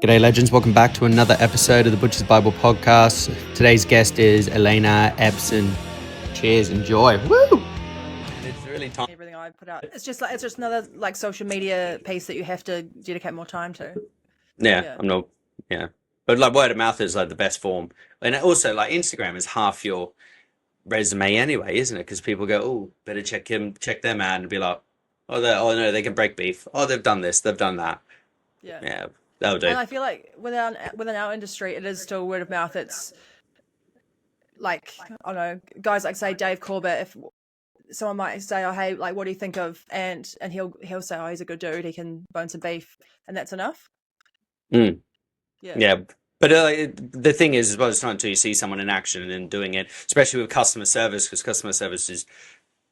G'day legends, welcome back to another episode of the Butcher's Bible podcast. Today's guest is Alana Empson. Cheers, enjoy. Woo! It's really time. Everything I put out, it's just another like social media piece that you have to dedicate more time to. Yeah, I'm not. Yeah, but like word of mouth is like the best form, and also like Instagram is half your resume anyway, isn't it? Because people go, oh, better check them out, and be like, oh, no, they can break beef. Oh, they've done this, they've done that. Yeah, that'll do. And I feel like within our industry, it is still word of mouth. It's like, I don't know, guys like say Dave Corbett. If someone might say, oh, hey, like, what do you think of Ant? And he'll say, oh, he's a good dude. He can bone some beef, and that's enough. Yeah. But the thing is, as well, it's not until you see someone in action and doing it, especially with customer service, because customer service is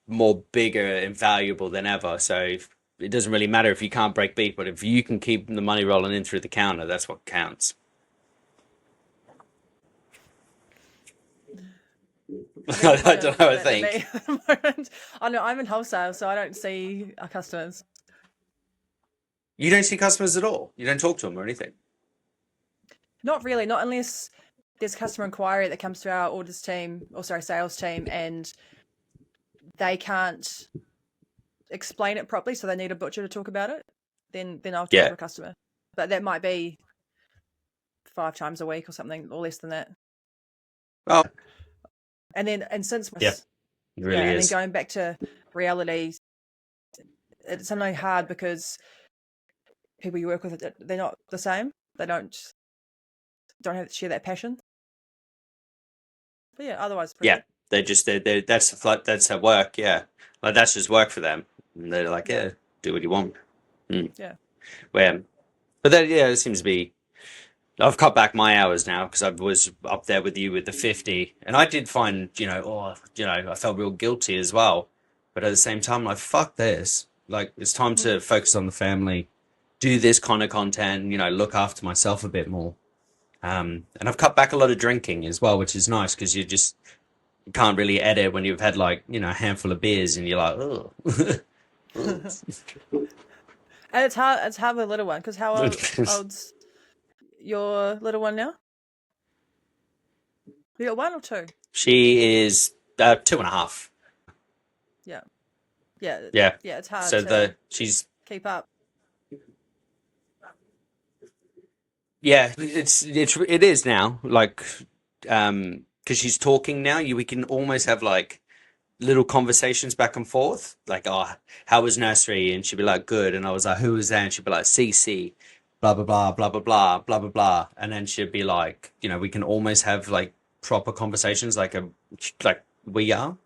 more bigger and valuable than ever. So it doesn't really matter if you can't break beef, but if you can keep the money rolling in through the counter, that's what counts. I don't know. I think. I know I'm in wholesale, so I don't see our customers. You don't see customers at all. You don't talk to them or anything. Not really, not unless there's customer inquiry that comes to our sales team, and they can't explain it properly, so they need a butcher to talk about it. Then I'll talk to a customer, but that might be 5 times a week or something, or less than that. Oh, and since it really and is. then going back to reality, it's something hard because people you work with, they're not the same. They don't have to share that passion. But yeah, otherwise, pretty good. That's her work. Yeah, like that's just work for them. And they're like, yeah, do what you want. Yeah. But then, it seems to be. I've cut back my hours now because I was up there with you with the 50, and I did find, I felt real guilty as well. But at the same time, like, fuck this. Like, it's time to focus on the family, do this kind of content, look after myself a bit more. And I've cut back a lot of drinking as well, which is nice because you can't really edit when you've had like, a handful of beers and you're like, oh. And it's hard with a little one, because how old's your little one now? You got 1 or 2? She is 2.5. Yeah. It's hard. So she's keep up. Yeah, it is now, like, because she's talking now. We can almost have like little conversations back and forth, like, oh, how was nursery? And she'd be like, good. And I was like, who was that? And she'd be like, CC, blah blah blah blah blah blah blah blah blah. And then she'd be like, we can almost have like proper conversations, like we are.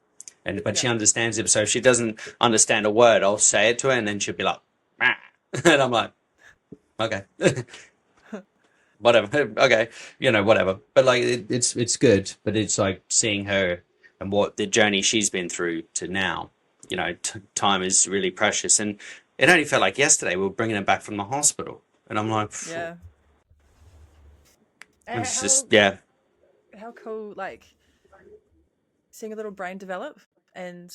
But she understands it. So if she doesn't understand a word, I'll say it to her, and then she'll be like, ah. And I'm like, okay. Whatever. Okay. Whatever. But like, it's good. But it's like seeing her and what the journey she's been through to now. Time is really precious. And it only felt like yesterday we were bringing her back from the hospital, and I'm like, phew. Yeah. It's how cool, like, seeing a little brain develop, and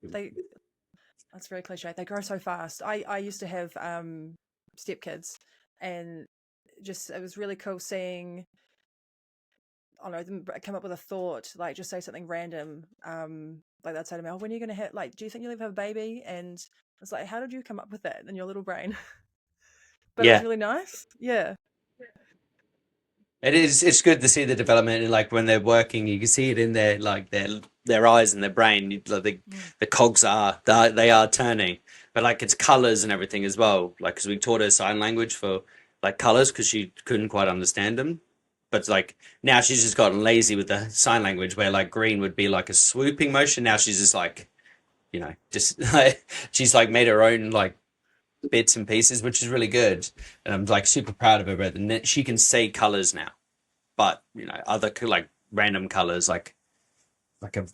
that's very cliche. They grow so fast. I used to have stepkids, and it was really cool seeing, I don't know, them come up with a thought, like just say something random, like they'd say to me, oh, when are you going to have, like, do you think you'll ever have a baby? And it's like, how did you come up with that in your little brain? But it's really nice. Yeah. It is. It's good to see the development, and like when they're working, you can see it in their like their eyes and their brain. The cogs they are turning, but like it's colors and everything as well. Like, because we taught her sign language for like colors because she couldn't quite understand them. But like now she's just gotten lazy with the sign language, where like green would be like a swooping motion. Now she's just like, she's like made her own like bits and pieces, which is really good. And I'm like super proud of her. But she can say colors now, but other like random colors, like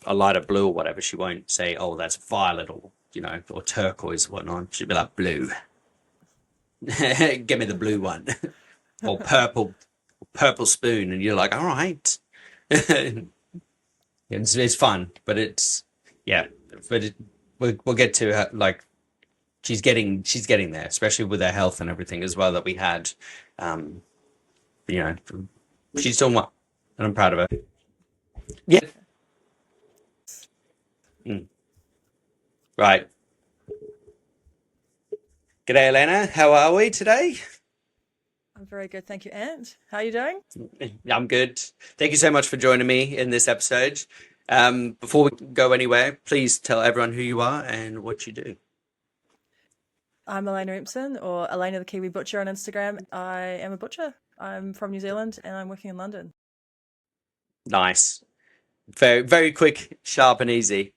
a lighter blue or whatever, she won't say, oh, that's violet, or or turquoise or whatnot. She'd be like, blue. Give me the blue one. Or purple spoon. And you're like, all right. It's fun, but we'll get to her, like, she's getting there, especially with her health and everything as well that we had. she's doing well, and I'm proud of her. Yeah. Right. G'day, Alana. How are we today? I'm very good, thank you. And how are you doing? I'm good. Thank you so much for joining me in this episode. Before we go anywhere, please tell everyone who you are and what you do. I'm Alana Empson, or Alayna the Kiwi Butcher on Instagram. I am a butcher. I'm from New Zealand and I'm working in London. Nice. Very, very quick, sharp, and easy.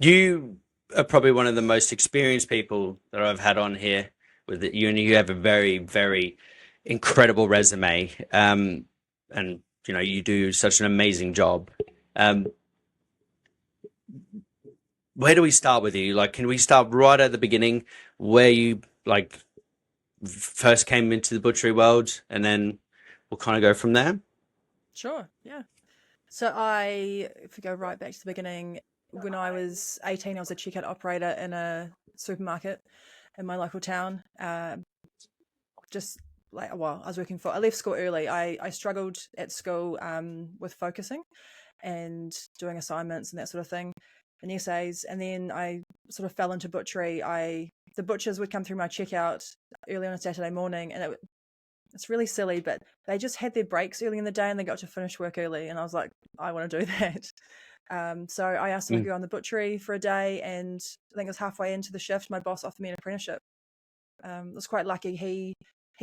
You are probably one of the most experienced people that I've had on here with it. You have a very, very incredible resume. And you do such an amazing job. Where do we start with you? Like, can we start right at the beginning where you like first came into the butchery world, and then we'll kind of go from there? Sure, yeah. So if we go right back to the beginning, when I was 18, I was a checkout operator in a supermarket in my local town. I left school early. I struggled at school with focusing and doing assignments and that sort of thing, and essays. And then I sort of fell into butchery. The butchers would come through my checkout early on a Saturday morning, and it's really silly, but they just had their breaks early in the day and they got to finish work early. And I was like, I want to do that. So I asked him to go on the butchery for a day, and I think it was halfway into the shift, my boss offered me an apprenticeship. I was quite lucky. He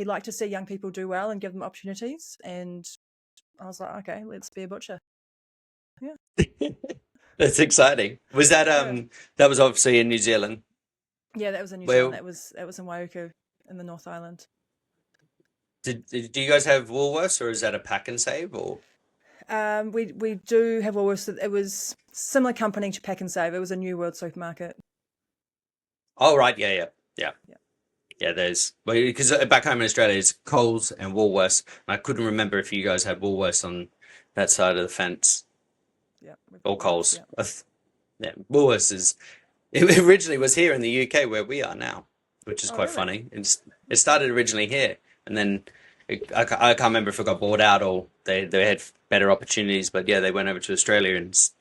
liked to see young people do well and give them opportunities, and I was like, okay, let's be a butcher. Yeah. That's exciting. Was that that was obviously in New Zealand? Yeah, that was in New Zealand. That was in Waiuku in the North Island. Do you guys have Woolworths, or is that a pack and save, or? We do have Woolworths. It was similar company to Pack and Save. It was a New World supermarket. Oh right, yeah. There's because back home in Australia it's Coles and Woolworths. And I couldn't remember if you guys had Woolworths on that side of the fence. Yeah, or Coles. Yeah, Woolworths it originally was here in the UK where we are now, which is quite funny. It started originally here, and then I can't remember if it got bought out or they had better opportunities. But yeah, they went over to Australia, and it's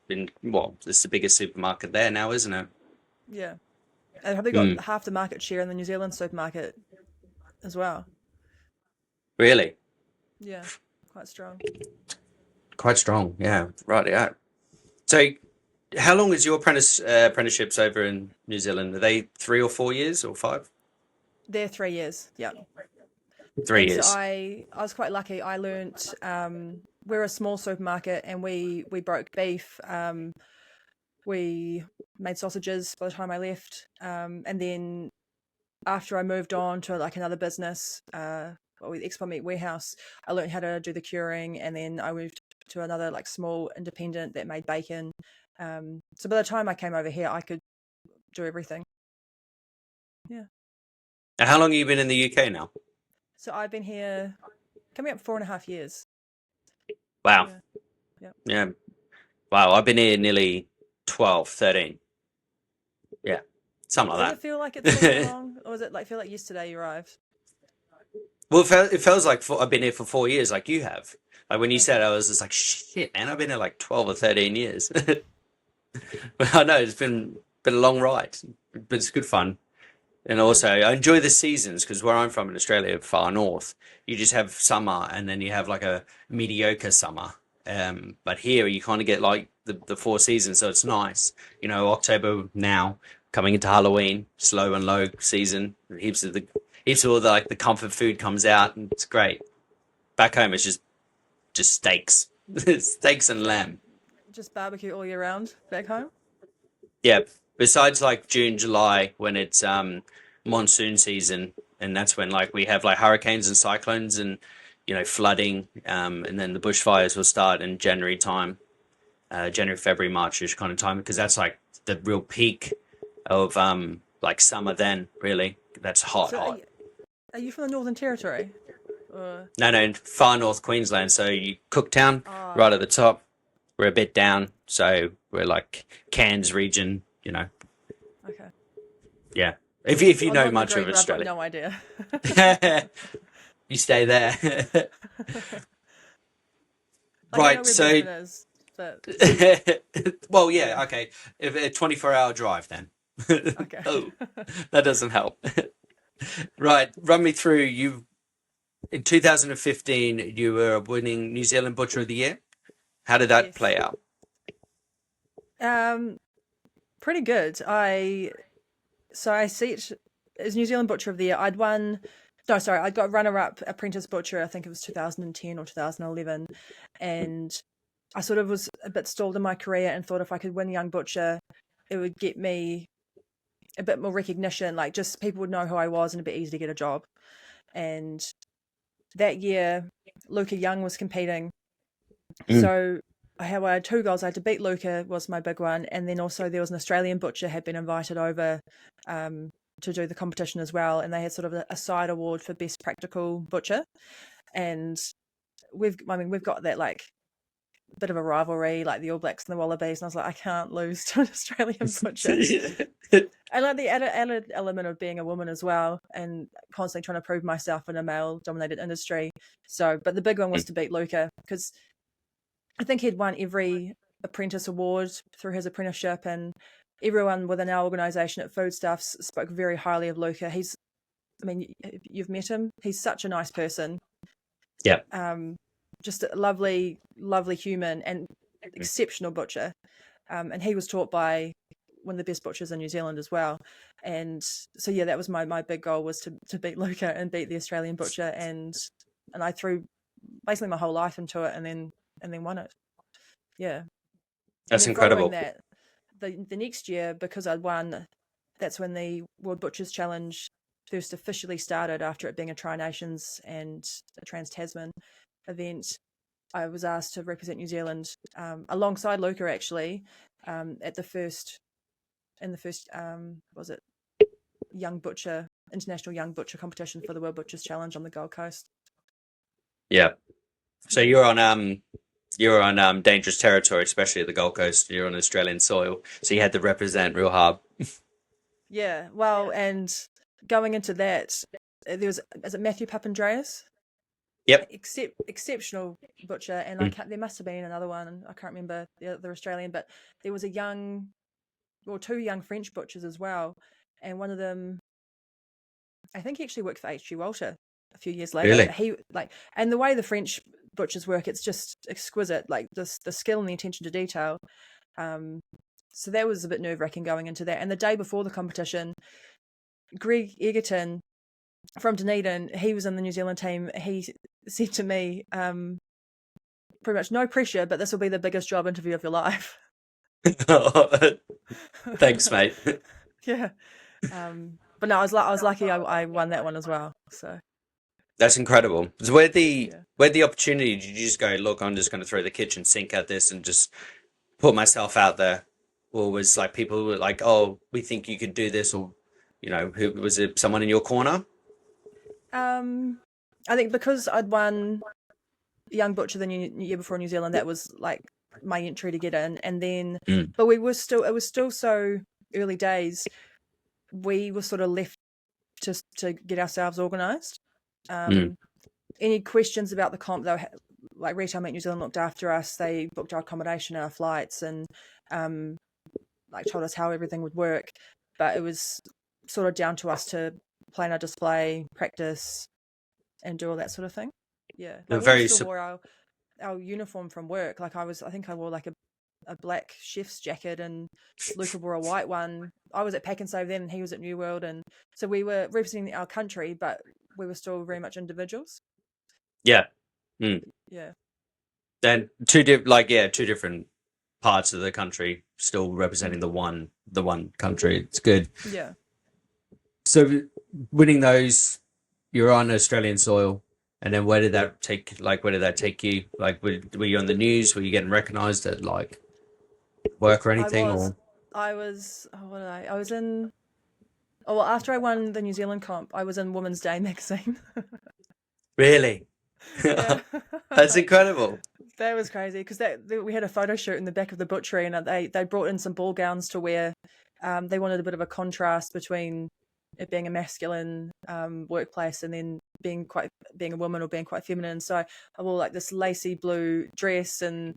the biggest supermarket there now, isn't it? Yeah. They probably got half the market share in the New Zealand supermarket as well. Really? Yeah, quite strong. Quite strong, yeah. Right, yeah. So, how long is your apprenticeships over in New Zealand? Are they 3 or 4 years or 5? They're 3 years, yeah. 3 years. So I was quite lucky. I learnt, we're a small supermarket and we broke beef. We made sausages by the time I left. And then after I moved on to like another business, with Expo Meat Warehouse, I learned how to do the curing, and then I moved to another like small independent that made bacon. So by the time I came over here, I could do everything. Yeah. Now, how long have you been in the UK now? So I've been here coming up 4.5 years. Wow. Yeah. Wow, I've been here nearly 12, 13. Yeah, something like Does it feel like it's been that long? Or does it feel like yesterday you arrived? Well, it feels like I've been here for 4 years, like you have. Like when you said, I was just like, shit, man, I've been here like 12 or 13 years. But I know it's been a long ride, but it's good fun. And also, I enjoy the seasons because where I'm from in Australia, far north, you just have summer and then you have like a mediocre summer. But here you kind of get like the 4 seasons, so it's nice. October now, coming into Halloween, slow and low season. Heaps of all the comfort food comes out, and it's great. Back home, it's just steaks, steaks and lamb. Just barbecue all year round back home? Yeah. Besides like June, July, when it's monsoon season, and that's when like we have like hurricanes and cyclones and flooding, and then the bushfires will start in January time, January, February, March-ish kind of time, because that's like the real peak of like summer. Then really, that's hot. Are you from the Northern Territory? No, far north Queensland. So Cooktown, right at the top. We're a bit down, so we're like Cairns region. Okay. Yeah. If you know much of Australia. I've got no idea. You stay there. I don't know Right. where So, Brisbane is, but well, yeah. yeah, Okay. If a 24-hour drive, then. okay. Oh, that doesn't help. Right. Run me through. You in 2015, you were winning New Zealand Butcher of the Year. How did that Yes. play out? Um, Pretty good. I see it as New Zealand Butcher of the Year. I'd won. No, sorry, I got runner-up apprentice butcher. I think it was 2010 or 2011, and I sort of was a bit stalled in my career and thought if I could win young butcher, it would get me a bit more recognition. Like just people would know who I was and it'd be easy to get a job. And that year, Luca Young was competing, Mm. so I had two goals. I had to beat Luca was my big one, and then also there was an Australian butcher had been invited over um, to do the competition as well, and they had sort of a side award for best practical butcher, and we've got that like bit of a rivalry, like the All Blacks and the Wallabies, and I was like, I can't lose to an Australian butcher. And like the added element of being a woman as well, and constantly trying to prove myself in a male-dominated industry. So, but the big one was to beat Luca because I think he'd won every apprentice award through his apprenticeship, and everyone within our organisation at Foodstuffs spoke very highly of Luca. I mean, you've met him. He's such a nice person. Yeah. Just a lovely, lovely human and exceptional butcher. And he was taught by one of the best butchers in New Zealand as well. And so yeah, that was my big goal was to beat Luca and beat the Australian butcher, and I threw basically my whole life into it, and then won it. Yeah. And That's then following incredible. that, the next year, because I'd won, that's when the World Butchers Challenge first officially started after it being a Tri Nations and a Trans Tasman event. I was asked to represent New Zealand alongside Luca actually at the first was it Young Butcher International Young Butcher competition for the World Butchers Challenge on the Gold Coast. Yeah. So you're on dangerous territory, especially at the Gold Coast. You're on Australian soil, so you had to represent real hard. Yeah, well, and going into that, there was is it Matthew Papandreas? Yep. Exceptional butcher, and Mm. there must have been another one. I can't remember the other Australian, but there was two young French butchers as well, and one of them, I think he actually worked for H.G. Walter a few years later. Really? But and the way the French butchers work, it's just exquisite. Like the skill and the attention to detail. So that was a bit nerve wracking going into that. And the day before the competition, Greg Egerton from Dunedin, he was in the New Zealand team. He said to me, pretty much no pressure, but this will be the biggest job interview of your life. Thanks, mate. Yeah. But no, I was lucky I won that one as well. So That's incredible. So where the yeah. where the opportunity, did you just go, look, I'm just going to throw the kitchen sink at this and just put myself out there? Or was like people were like, oh, we think you could do this, or who was it? Someone in your corner? I think because I'd won Young Butcher the year before in New Zealand, that was like my entry to get in, and then but it was still so early days. We were sort of left to get ourselves organised. Any questions about the comp, though, like Retail Meat New Zealand looked after us. They booked our accommodation, our flights, and like told us how everything would work. But it was sort of down to us to plan our display, practice, and do all that sort of thing. Yeah, like we still wore our uniform from work. Like I think I wore like a black chef's jacket, and Luca wore a white one. I was at Pack and Save then, and he was at New World, and so we were representing our country, but we were still very much individuals. Yeah. Yeah. Then two different parts of the country still representing the one country. It's good. Yeah. So winning those, you're on Australian soil, and then where did that take you? Like, were you on the news? Were you getting recognised at like work or anything? I was. Oh, what did I? I was in. Oh well, after I won the New Zealand comp, I was in Women's Day magazine. Really? Yeah. That's incredible. That was crazy because we had a photo shoot in the back of the butchery, and they brought in some ball gowns to wear. They wanted a bit of a contrast between it being a masculine workplace, and then being a woman or being quite feminine. So I wore like this lacy blue dress and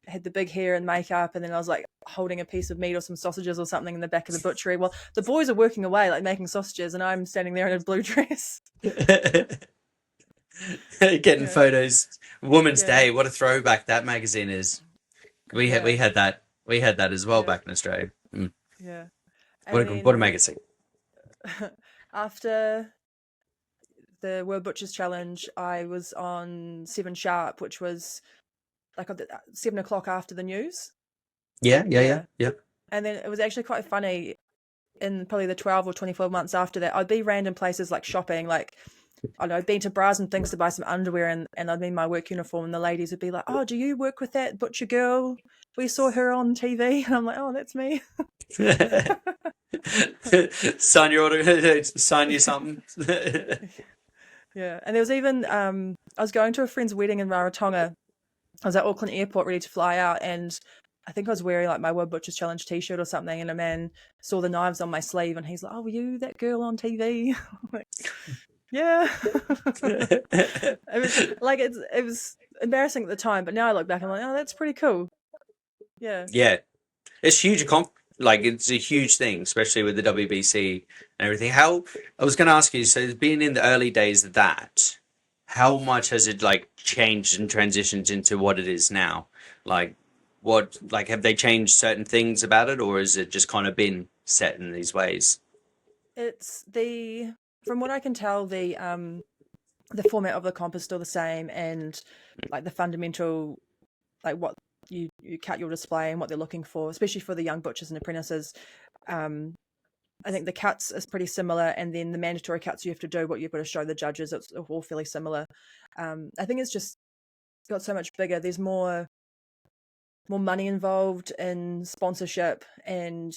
had the big hair and makeup, and then I was like holding a piece of meat or some sausages or something in the back of the butchery. Well, the boys are working away like making sausages, and I'm standing there in a blue dress. Getting photos. Women's Yeah. Day, what a throwback that magazine is. We had that as well back in Australia. Yeah. What a magazine. After the World Butchers Challenge, I was on 7 Sharp, which was like at 7 o'clock after the news. Yeah. And then it was actually quite funny. In probably the 12 or 24 months after that, I'd be random places like shopping, like I don't know, been to Bras and Things to buy some underwear, and I'd be in my work uniform, and the ladies would be like, "Oh, do you work with that butcher girl? We saw her on TV." And I'm like, "Oh, that's me." Sign your order. Sign you something. Yeah, and there was even I was going to a friend's wedding in Rarotonga. I was at Auckland Airport ready to fly out, and I think I was wearing like my World Butchers Challenge t-shirt or something, and a man saw the knives on my sleeve, and he's like, "Oh, were you that girl on TV?" I'm like, yeah. It was embarrassing at the time, but now I look back, I'm like, "Oh, that's pretty cool." Yeah. Yeah, it's huge. It's a huge thing, especially with the WBC and everything. How I was going to ask you, so being in the early days of that, how much has it like changed and transitioned into what it is now? Like, have they changed certain things about it, or has it just kind of been set in these ways? It's from what I can tell, the format of the comp is still the same, and like the fundamental, like what you cut your display and what they're looking for, especially for the young butchers and apprentices. I think the cuts is pretty similar, and then the mandatory cuts you have to do, what you've got to show the judges, it's all fairly similar. I think it's just got so much bigger. There's more money involved in sponsorship, and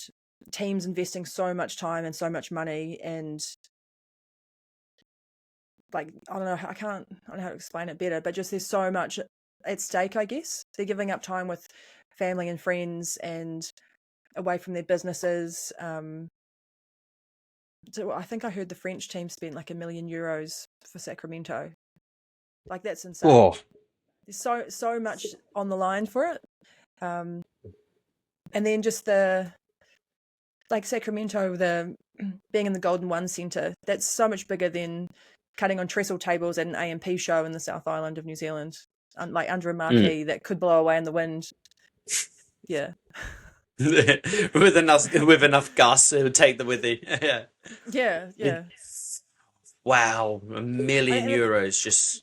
teams investing so much time and so much money, and like I don't know how to explain it better, but just there's so much at stake. I guess they're giving up time with family and friends and away from their businesses. So I think I heard the French team spent like €1 million for Sacramento. Like that's insane. Oh, There's so much on the line for it. And then just the like Sacramento, the being in the Golden One Centre, that's so much bigger than cutting on trestle tables at an A&P show in the South Island of New Zealand, like under a marquee that could blow away in the wind. Yeah. with enough gusts, it would take them with it. Yeah. Yeah. Wow, €1 million just.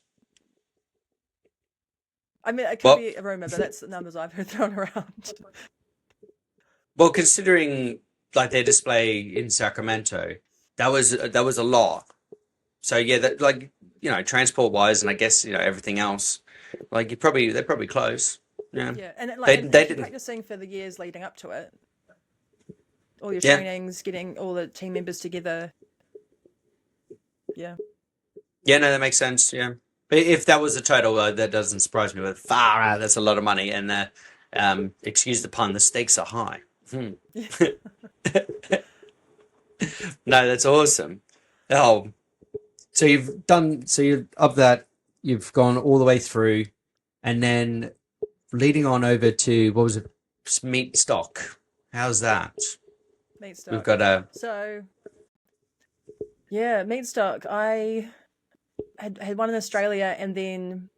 I mean, it could be a rumor, but that's the numbers I've heard thrown around. Well, considering like their display in Sacramento, that was a lot. So yeah, that like transport wise, and I guess everything else, like they're probably close. Yeah. Yeah, and they didn't practicing for the years leading up to it. All your trainings, getting all the team members together. Yeah. Yeah, no, that makes sense. Yeah. But if that was the total, that doesn't surprise me. But far out, that's a lot of money, and excuse the pun, the stakes are high. No, that's awesome. Oh, so you've gone all the way through, and then leading on over to what was it? Meat stock. How's that? Meat stock. We've got meat stock. I had one in Australia, and then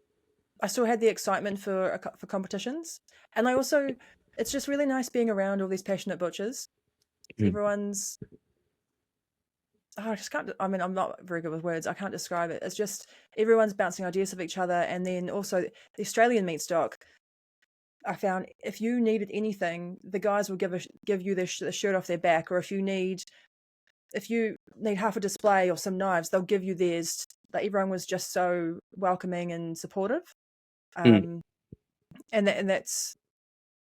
I still had the excitement for competitions, and I also it's just really nice being around all these passionate butchers. Everyone's I just can't. I mean, I'm not very good with words. I can't describe it. It's just everyone's bouncing ideas of each other, and then also the Australian meat stock. I found if you needed anything, the guys will give you the shirt off their back, or if you need half a display or some knives, they'll give you theirs. Like everyone was just so welcoming and supportive, and that's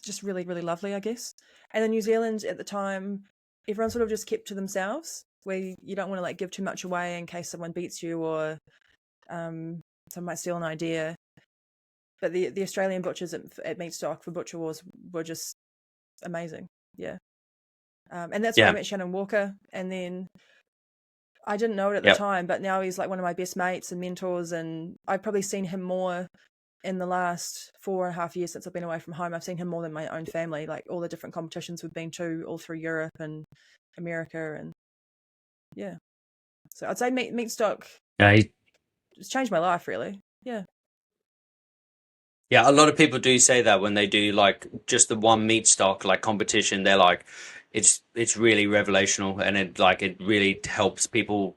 just really, really lovely, I guess. And in New Zealand at the time, everyone sort of just kept to themselves, where you don't want to like give too much away in case someone beats you or someone might steal an idea. But the Australian butchers at Meat Stock for Butcher Wars were just amazing. Yeah. And that's where I met Shannon Walker. And then I didn't know it at the Yep. time, but now he's like one of my best mates and mentors, and I've probably seen him more in the last 4.5 years since I've been away from home. I've seen him more than my own family, like all the different competitions we've been to all through Europe and America, and yeah. So I'd say meat stock Yeah, it's changed my life, really. Yeah. yeah, a lot of people do say that when they do like just the one meat stock like competition, they're like, it's really revelational, and it really helps people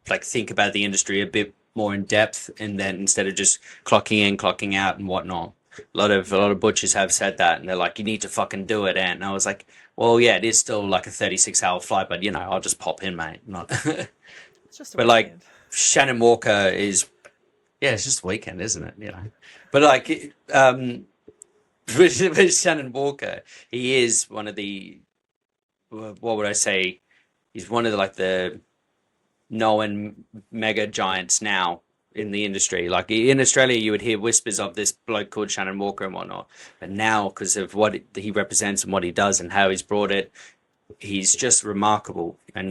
like think about the industry a bit more in depth, and then instead of just clocking in, clocking out, and whatnot. A lot of butchers have said that, and they're like, you need to fucking do it, and I was like, well, yeah, it is still like a 36-hour flight, but I'll just pop in, mate. Not, It's just a but like weekend. Shannon Walker is, yeah, it's just a weekend, isn't it? But like, with Shannon Walker, he is one of the, what would I say? He's one of the known mega giants now in the industry. Like in Australia, you would hear whispers of this bloke called Shannon Walker and whatnot, but now because of what he represents and what he does and how he's brought it, he's just remarkable. And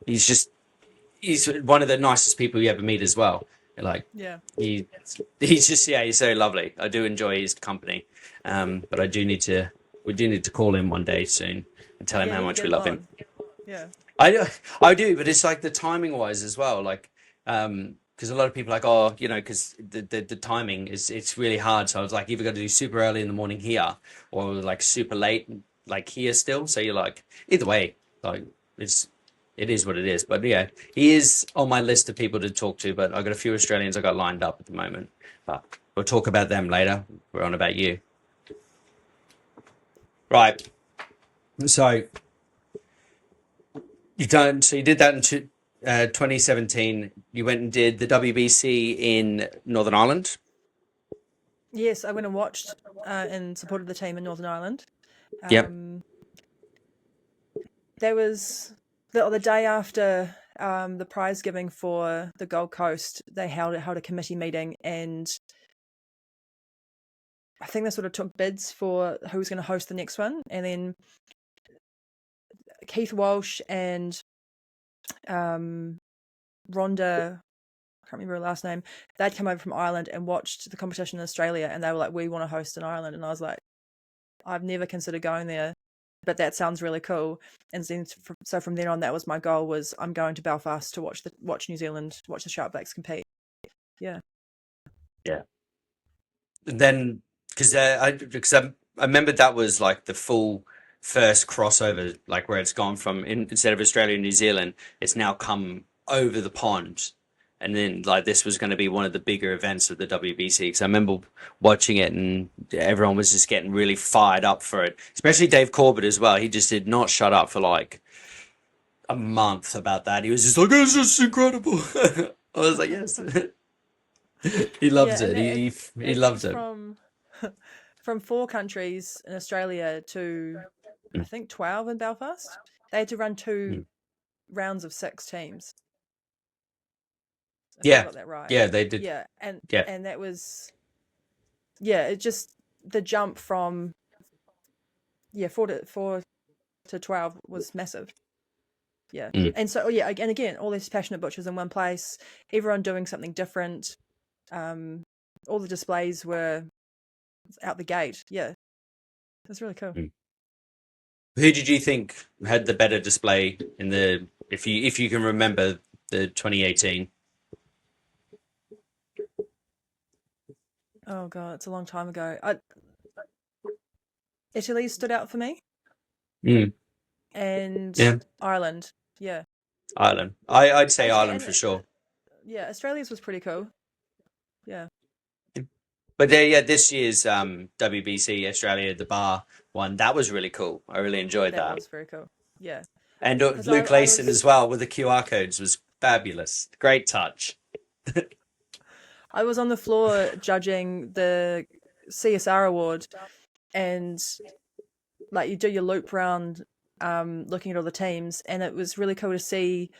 he's one of the nicest people you ever meet as well. Like Yeah. he's just, yeah, he's so lovely. I do enjoy his company, but we do need to call him one day soon and tell him Yeah, how you much get we him love him. on. Yeah. I do, but it's like the timing wise as well. Like, because a lot of people are like, oh, because the timing it's really hard. So I was like, either got to do super early in the morning here, or like super late, like here still. So you're like, either way, like it is what it is. But yeah, he is on my list of people to talk to. But I got a few Australians I got lined up at the moment. But we'll talk about them later. We're on about you, right? So you did that in 2017. You went and did the WBC in Northern Ireland. Yes, I went and watched and supported the team in Northern Ireland. Yep. There was the day after the prize giving for the Gold Coast. They held a committee meeting, and I think they sort of took bids for who was going to host the next one. And then Keith Walsh and Rhonda, I can't remember her last name, they'd come over from Ireland and watched the competition in Australia, and they were like, we want to host in Ireland. And I was like, I've never considered going there, but that sounds really cool. And then so from then on, that was my goal, was I'm going to Belfast to watch New Zealand, watch the Sharpbacks compete. Yeah. Yeah. And then I remember that was like the full first crossover, like where it's gone from instead of Australia and New Zealand, it's now come over the pond. And then like this was going to be one of the bigger events of the WBC, because I remember watching it and everyone was just getting really fired up for it, especially Dave Corbett as well. He just did not shut up for like a month about that. He was just like, it's just incredible. I was like, yes. He loves it. He loves It's it. from 4 countries in Australia to I think 12 in Belfast. They had to run 2 rounds of 6 teams. If I got that right. Yeah, they did. Yeah, and Yeah. that was it just the jump from 4 to 12 was massive. Yeah. And so and again, all these passionate butchers in one place, everyone doing something different. All the displays were out the gate. Yeah. It was really cool. Who did you think had the better display in the, if you can remember, the 2018? Oh god, it's a long time ago. Italy stood out for me. And Ireland. Yeah. Ireland. I'd say Actually, Ireland for sure. Yeah, Australia's was pretty cool. Yeah. But this year's WBC Australia, the bar one, that was really cool. I really enjoyed that. That was very cool. Yeah. And 'Cause Luke I Layson was- as well with the QR codes was fabulous. Great touch. I was on the floor judging the CSR award, and like you do your loop round looking at all the teams, and it was really cool to see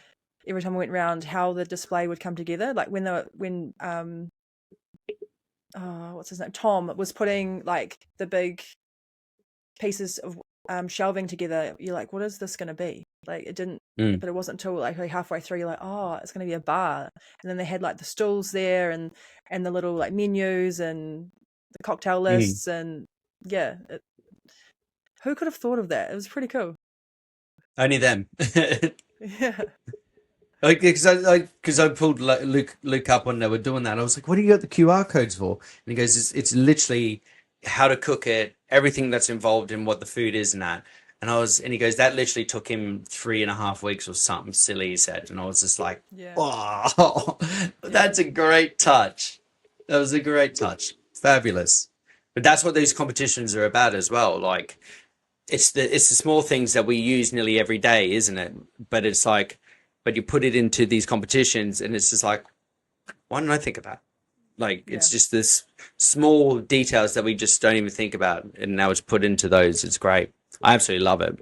every time I went round how the display would come together. Like when what's his name, Tom was putting like the big pieces of shelving together, you're like, what is this going to be? Like it didn't, Mm. but it wasn't until like halfway through you're like, oh, it's going to be a bar. And then they had like the stools there and the little like menus and the cocktail Mm. lists and yeah, who could have thought of that? It was pretty cool. Only them. Yeah. Because I pulled Luke up when they were doing that. I was like, "What do you got the QR codes for?" And he goes, "It's literally how to cook it, everything that's involved in what the food is and that." And he goes, "That literally took him 3.5 weeks or something silly," he said. And I was just like, Yeah. "Oh, Yeah. that's a great touch. That was a great touch. Fabulous." But that's what these competitions are about as well. Like it's the small things that we use nearly every day, isn't it? But it's like, but you put it into these competitions, and it's just like, why didn't I think about? Like, Yeah. it's just this small details that we just don't even think about, and now it's put into those. It's great. I absolutely love it,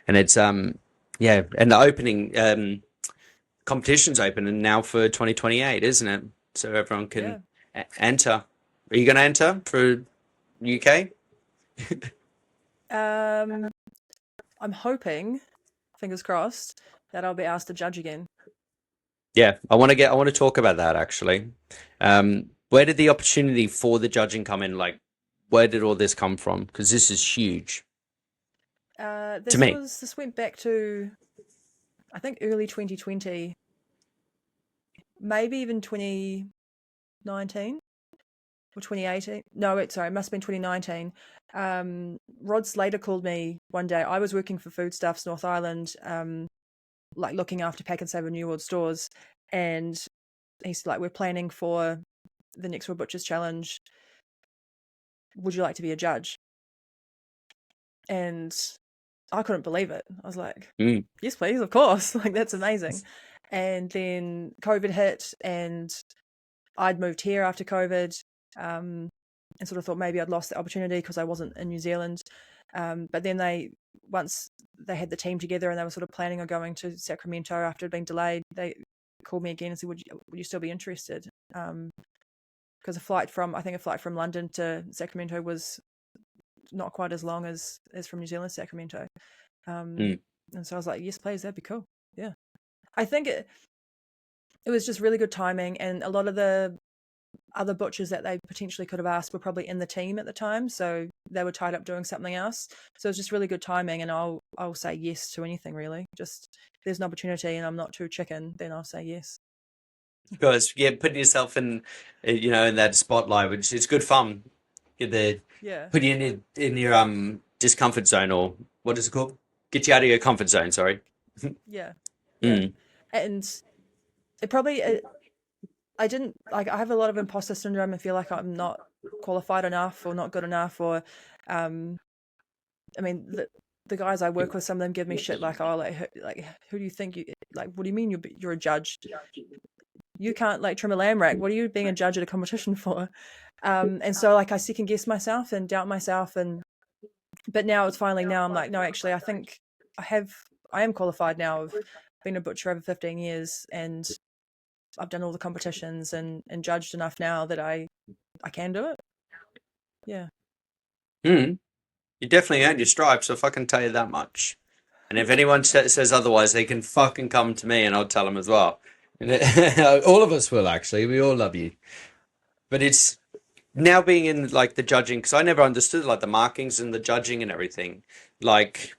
and it's yeah, and the opening competition's open and now for 2028, isn't it? So everyone Yeah. can enter. Are you going to enter for UK? I'm hoping, fingers crossed, that I'll be asked to judge again. Yeah, I want to talk about that actually. Where did the opportunity for the judging come in? Like, where did all this come from? Because this is huge to me. This went back to, I think, early 2020, maybe even 2019 or 2018. No, it must have been 2019. Rod Slater called me one day. I was working for Foodstuffs North Island, like looking after Pack and Save New World stores, and he's like, "We're planning for the next World Butchers Challenge. Would you like to be a judge?" And I couldn't believe it. I was like, Mm. yes, please, of course. Like, that's amazing. And then COVID hit, and I'd moved here after COVID, and sort of thought maybe I'd lost the opportunity because I wasn't in New Zealand. But then once they had the team together and they were sort of planning on going to Sacramento after it had been delayed, they called me again and said, would you still be interested? Because a flight from London to Sacramento was not quite as long as from New Zealand to Sacramento. Mm. And so I was like, yes, please, that'd be cool. Yeah. I think it was just really good timing, and a lot of the other butchers that they potentially could have asked were probably in the team at the time, so they were tied up doing something else. So it's just really good timing, and I'll say yes to anything really. Just if there's an opportunity and I'm not too chicken, then I'll say yes. Because yeah, putting yourself in, in that spotlight, which is good fun. Yeah. Put you in your discomfort zone, or what is it called? Get you out of your comfort zone. Sorry. Yeah. Yeah. Mm. And it probably I didn't like I have a lot of imposter syndrome and feel like I'm not qualified enough or not good enough, or I mean the guys I work with, some of them give me shit like, oh, like who do you think you like, what do you mean you're a judge? You can't like trim a lamb rack. What are you being a judge at a competition for? And so like I second guess myself and doubt myself, but now I'm like, no, actually I think I am qualified now. I've been a butcher over 15 years and I've done all the competitions and judged enough now that I can do it. Yeah. Mm. You definitely earned your stripes, if I can tell you that much. And if anyone says otherwise, they can fucking come to me and I'll tell them as well. All of us will, actually. We all love you. But it's now being in like the judging, because I never understood like the markings and the judging and everything. Like,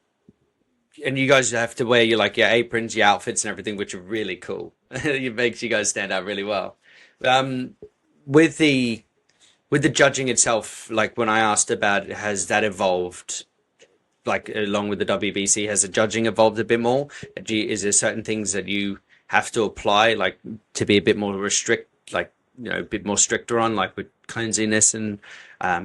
and you guys have to wear your aprons, your outfits and everything, which are really cool. It makes you guys stand out really well. Um, with the judging itself, like when I asked about it, has that evolved? Like along with the WBC, has the judging evolved a bit more? Is there certain things that you have to apply, like to be a bit more like a bit more stricter on, like with cleanliness and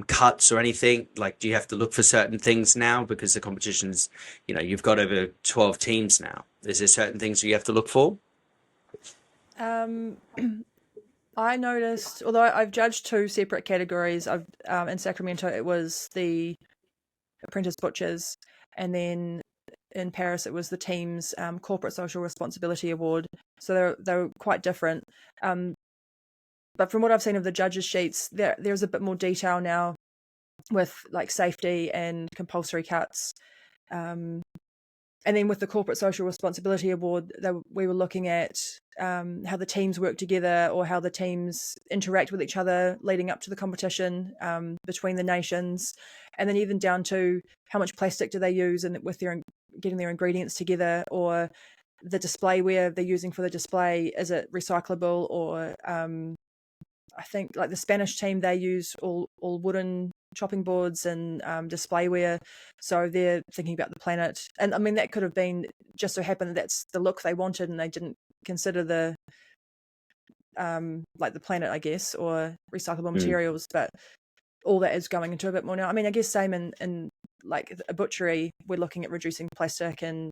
cuts or anything? Like, do you have to look for certain things now because the competition's, you've got over 12 teams now? Is there certain things you have to look for? Um, I noticed, although I've judged two separate categories. I've in Sacramento it was the apprentice butchers, and then in Paris it was the team's corporate social responsibility award. So they're quite different. But from what I've seen of the judges' sheets, there's a bit more detail now with like safety and compulsory cuts. And then with the Corporate Social Responsibility Award, we were looking at how the teams work together, or how the teams interact with each other leading up to the competition, between the nations, and then even down to how much plastic do they use and with their getting their ingredients together, or the displayware they're using for the display, is it recyclable, or I think like the Spanish team, they use all wooden chopping boards and displayware, so they're thinking about the planet. And I mean, that could have been just so happened that that's the look they wanted, and they didn't consider the like the planet, I guess, or recyclable materials. But all that is going into a bit more now. I mean, I guess same in like a butchery, we're looking at reducing plastic and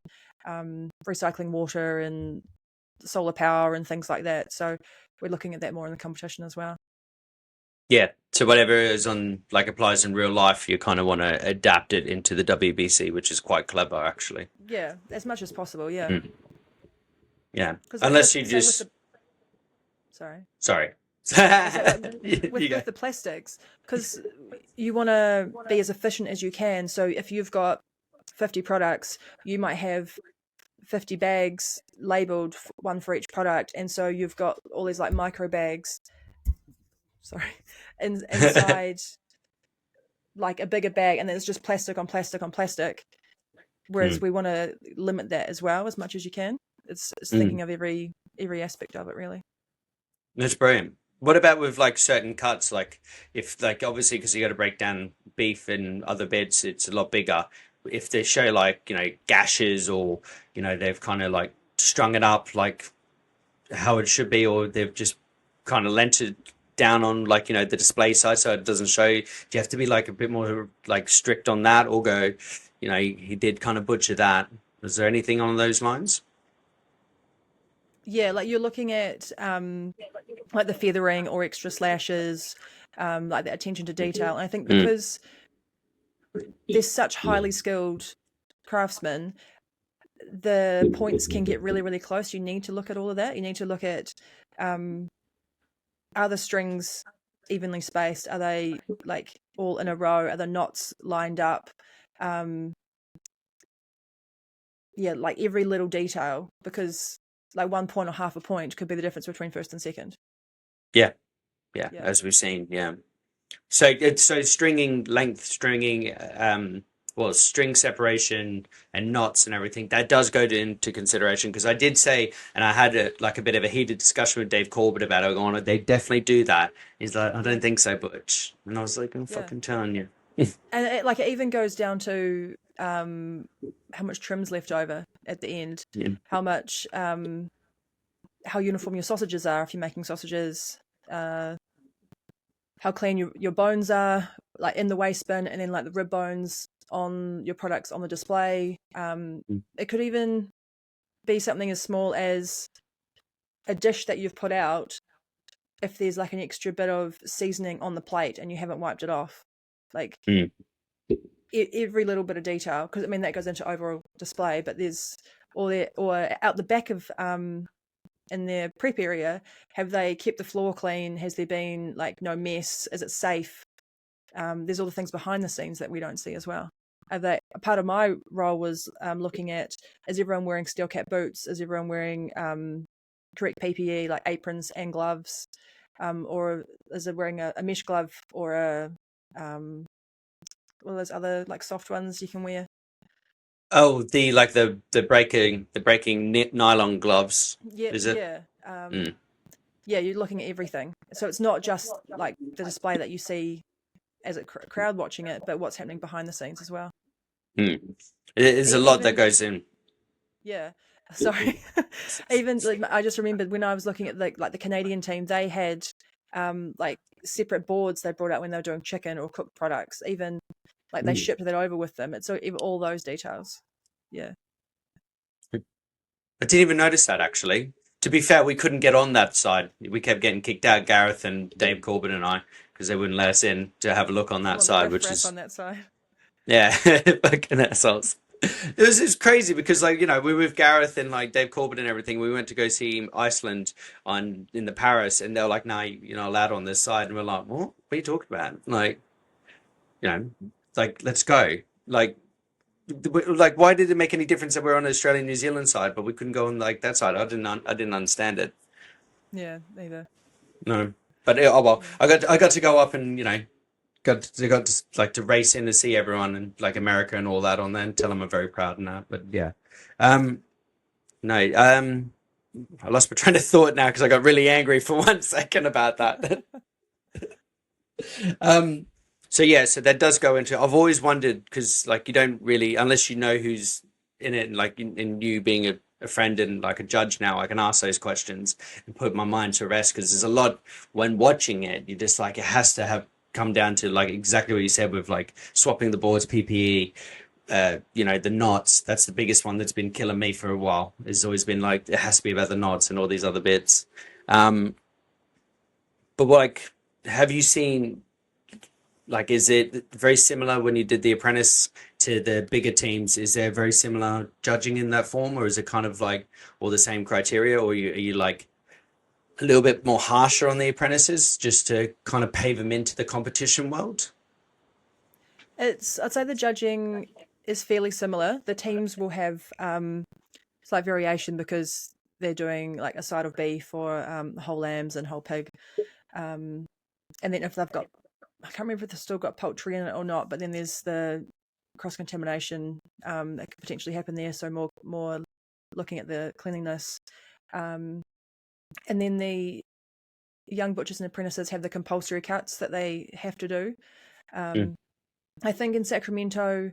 recycling water and solar power and things like that. So we're looking at that more in the competition as well. Yeah. So whatever is on like applies in real life, you kind of want to adapt it into the WBC, which is quite clever, actually. Yeah, as much as possible. Yeah. Yeah. 'Cause Unless you with just. Sorry. With the plastics, because you want to be as efficient as you can. So if you've got 50 products, you might have 50 bags labeled, one for each product, and so you've got all these like micro bags. Sorry, inside like a bigger bag, and then it's just plastic on plastic on plastic. Whereas we want to limit that as well as much as you can. It's thinking of every aspect of it, really. That's brilliant. What about with like certain cuts? Like if like obviously because you got to break down beef and other bits, it's a lot bigger. If they show like gashes, or they've kind of like strung it up like how it should be, or they've just kind of lent it down on like the display side so it doesn't show. Do you have to be like a bit more like strict on that, or go he did kind of butcher that? Was there anything on those lines? Yeah, like you're looking at like the feathering or extra slashes, like the attention to detail. And I think because there's such highly skilled craftsmen, the points can get really, really close. You need to look at all of that. You need to look at are the strings evenly spaced? Are they like all in a row? Are the knots lined up? Yeah, like every little detail, because like 1 point or half a point could be the difference between first and second. Yeah, as we've seen. Yeah. So stringing length, string separation and knots and everything, that does go into consideration, because I did say, and I had a bit of a heated discussion with Dave Corbett about it. Going, they definitely do that. He's like, I don't think so, Butch. And I was like, I'm fucking telling you. And it even goes down to how much trim's left over at the end, how much how uniform your sausages are if you're making sausages, how clean your bones are, like in the waste bin, and then like the rib bones on your products on the display. It could even be something as small as a dish that you've put out, if there's like an extra bit of seasoning on the plate and you haven't wiped it off, like every little bit of detail, because I mean that goes into overall display. But there's or out the back of in their prep area, have they kept the floor clean? Has there been like no mess? Is it safe? There's all the things behind the scenes that we don't see as well. Part of my role was looking at, is everyone wearing steel cap boots? Is everyone wearing correct PPE, like aprons and gloves? Or is it wearing a mesh glove, or a those other like soft ones you can wear? Oh, the breaking nylon gloves. Yeah, is it? Yeah. Yeah, you're looking at everything. So it's not just like the display that you see as a crowd watching it, but what's happening behind the scenes as well. There's a lot that goes in. Yeah. Sorry. Even like, I just remembered when I was looking at like the Canadian team, they had like separate boards they brought out when they were doing chicken or cooked products. Even like they shipped that over with them. It's even all those details. Yeah. I didn't even notice that, actually. To be fair, we couldn't get on that side. We kept getting kicked out, Gareth and Dave Corbett and I, because they wouldn't let us in to have a look on that side, which is on that side. Yeah, fucking assholes. It's crazy because we were with Gareth and like Dave Corbett and everything. We went to go see Iceland in the Paris, and they were like, "No, you're not allowed on this side." And we're like, "What are you talking about?" Like, like let's go. Like, like, why did it make any difference that we're on the Australian New Zealand side, but we couldn't go on like that side? I didn't understand it. Yeah, either. No, but oh well. Yeah. I got to go up and got to like to race in to see everyone and like America and all that on there and tell them I'm very proud and that. But yeah, um, no, I lost my train of thought now because I got really angry for 1 second about that. um, so yeah, so that does go into. I've always wondered because like you don't really unless you know who's in it, and like in you being a friend and like a judge now, I can ask those questions and put my mind to rest because there's a lot when watching it. You just like it has to have come down to like exactly what you said with like swapping the boards, PPE. The knots. That's the biggest one that's been killing me for a while. It's always been like it has to be about the knots and all these other bits. Um, but like, have you seen? Like, is it very similar when you did The Apprentice to the bigger teams? Is there very similar judging in that form, or is it kind of like all the same criteria, or are you like a little bit more harsher on the apprentices just to kind of pave them into the competition world? I'd say the judging is fairly similar. The teams will have slight variation because they're doing like a side of beef or whole lambs and whole pig. And then if they've got, I can't remember if they've still got poultry in it or not, but then there's the cross contamination that could potentially happen there. So more looking at the cleanliness. And then the young butchers and apprentices have the compulsory cuts that they have to do. I think in Sacramento,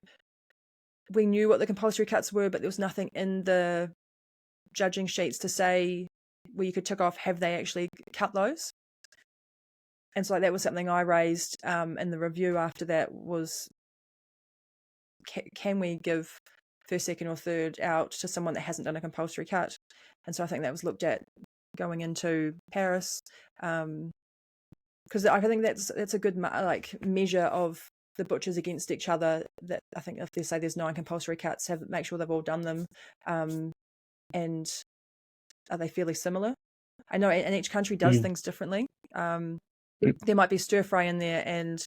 we knew what the compulsory cuts were, but there was nothing in the judging sheets to say where you could tick off, have they actually cut those? And so that was something I raised in the review after that was, can we give first, second or third out to someone that hasn't done a compulsory cut? And so I think that was looked at going into Paris because I think that's a good measure of the butchers against each other. That I think if they say there's 9 compulsory cuts, make sure they've all done them, and are they fairly similar? I know, and each country does things differently. There might be stir fry in there, and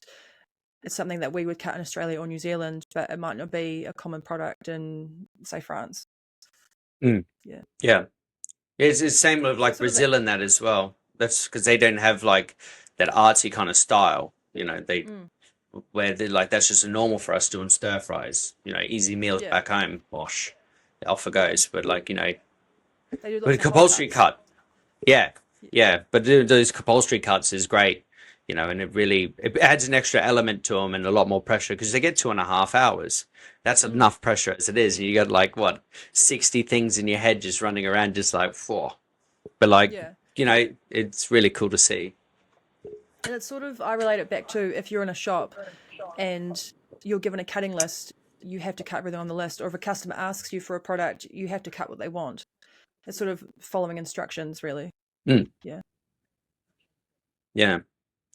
it's something that we would cut in Australia or New Zealand, but it might not be a common product in, say, France. Yeah, it's the same with like Brazil and that as well. That's because they don't have like that artsy kind of style. They where they're like that's just normal for us doing stir fries. Easy meals back home. Wash, off it goes. But like they do but a compulsory cut. Yeah, but those compulsory cuts is great, and it adds an extra element to them and a lot more pressure because they get 2.5 hours. That's enough pressure as it is. And you got like 60 things in your head just running around, just like four. But like, it's really cool to see. And it's sort of, I relate it back to if you're in a shop and you're given a cutting list, you have to cut everything on the list. Or if a customer asks you for a product, you have to cut what they want. It's sort of following instructions, really. Yeah.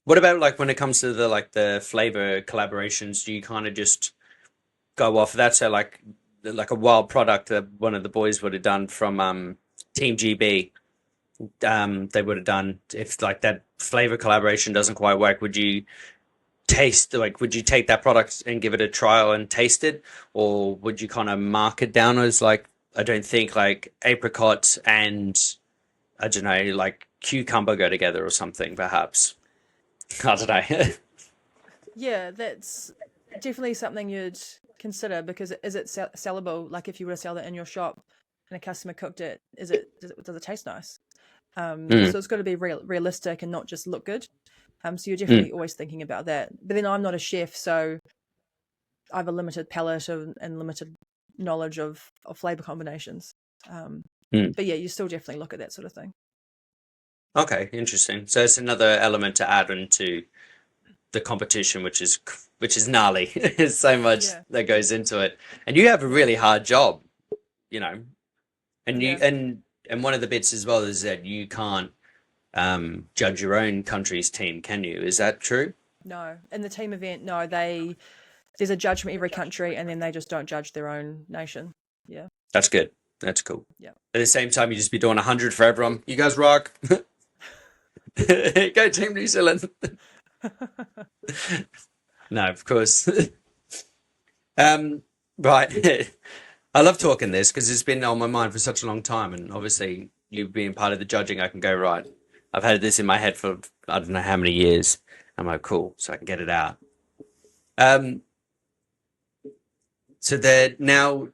What about like when it comes to the flavor collaborations? Do you kind of just go off that? So like a wild product that one of the boys would have done from Team GB, they would have done if like that flavor collaboration doesn't quite work. Would you take that product and give it a trial and taste it, or would you kind of mark it down as like I don't think like apricot and I don't know like cucumber go together or something perhaps. I don't know. Yeah, that's definitely something you'd consider because is it sellable? Like if you were to sell it in your shop and a customer cooked it, does it taste nice? So it's got to be realistic and not just look good. So you're definitely always thinking about that. But then I'm not a chef, so I have a limited palate and limited knowledge of flavor combinations. But yeah, you still definitely look at that sort of thing. Okay, interesting. So it's another element to add into the competition, which is gnarly. There's so much that goes into it, and you have a really hard job, and and one of the bits as well is that you can't judge your own country's team, can you? Is that true? No, in the team event, no. There's a judge from every country, and then they just don't judge their own nation. Yeah, that's good. That's cool. Yeah. At the same time, you just be doing 100 for everyone. You guys rock. Go Team New Zealand. No, of course. Right. I love talking this because it's been on my mind for such a long time, and obviously you being part of the judging, I can go right. I've had this in my head for I don't know how many years. I'm like, cool, so I can get it out. Um, so there now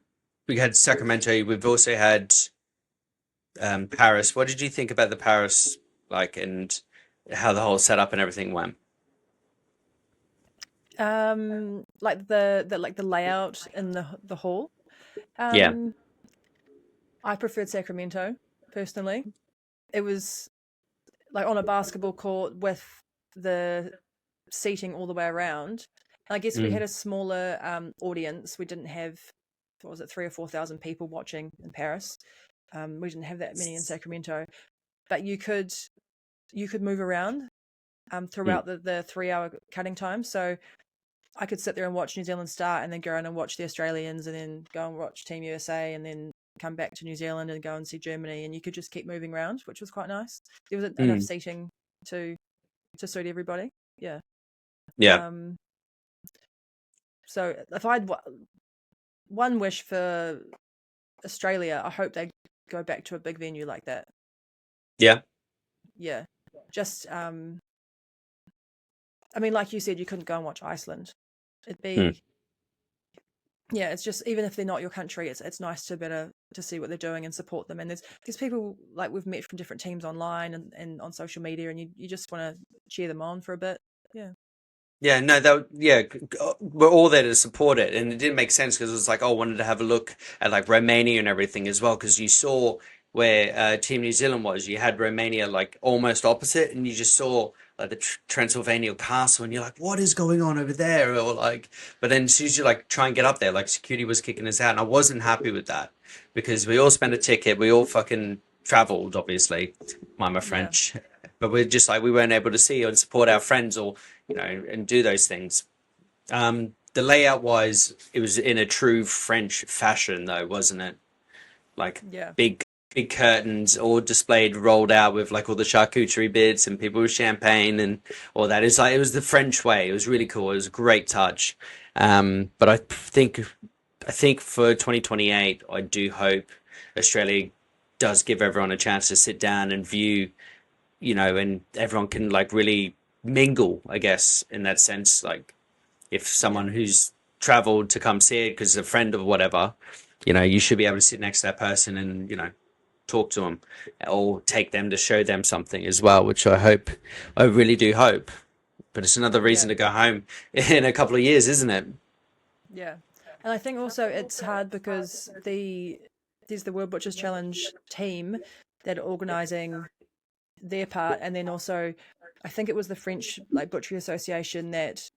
we had Sacramento. We've also had Paris. What did you think about the Paris like and how the whole setup and everything went? Like the layout in the hall. Yeah. Um, I preferred Sacramento personally. It was like on a basketball court with the seating all the way around. And I guess we Mm, had a smaller audience. We didn't have, what was it, 3 or 4 thousand people watching in Paris. We didn't have that many in Sacramento, but you could move around mm, throughout the 3 hour cutting time. So I could sit there and watch New Zealand start, and then go around and watch the Australians, and then go and watch Team USA, and then come back to New Zealand and go and see Germany, and you could just keep moving around, which was quite nice. There was enough mm. seating to suit everybody. Yeah. Yeah. Um, so if I had one wish for Australia, I hope they go back to a big venue like that. Yeah. Yeah. Just I mean, like you said, you couldn't go and watch Iceland. It'd Mm. be, yeah, it's just, even if they're not your country, it's nice to better to see what they're doing and support them. And there's people like we've met from different teams online and on social media, and you just want to cheer them on for a bit. Yeah. Yeah, no, we're all there to support it, and it didn't make sense because it was like, oh, I wanted to have a look at like Romania and everything as well, because you saw where Team New Zealand was. You had Romania like almost opposite, and you just saw like the Transylvania Castle, and you're like, what is going on over there? Or like, but then as soon as you like try and get up there, like security was kicking us out, and I wasn't happy with that because we all spent a ticket, we all fucking traveled, obviously, mind my Yeah. French, but we're just like we weren't able to see and support our friends or and do those things. The layout wise, it was in a true French fashion, though, wasn't it? Like Yeah. big, big curtains, all displayed, rolled out with like all the charcuterie bits and people with champagne and all that. It's like it was the French way. It was really cool. It was a great touch. But I think for 2028, I do hope Australia does give everyone a chance to sit down and view and everyone can like really mingle, I guess, in that sense. Like if Yeah. someone who's traveled to come see it because a friend or whatever, you should be able to sit next to that person and, talk to them or take them to show them something as well, which I really do hope. But it's another reason Yeah. to go home in a couple of years, isn't it? Yeah. And I think also it's hard because there's the World Butchers Challenge team that are organizing their part, and then also I think it was the French like Butchery Association that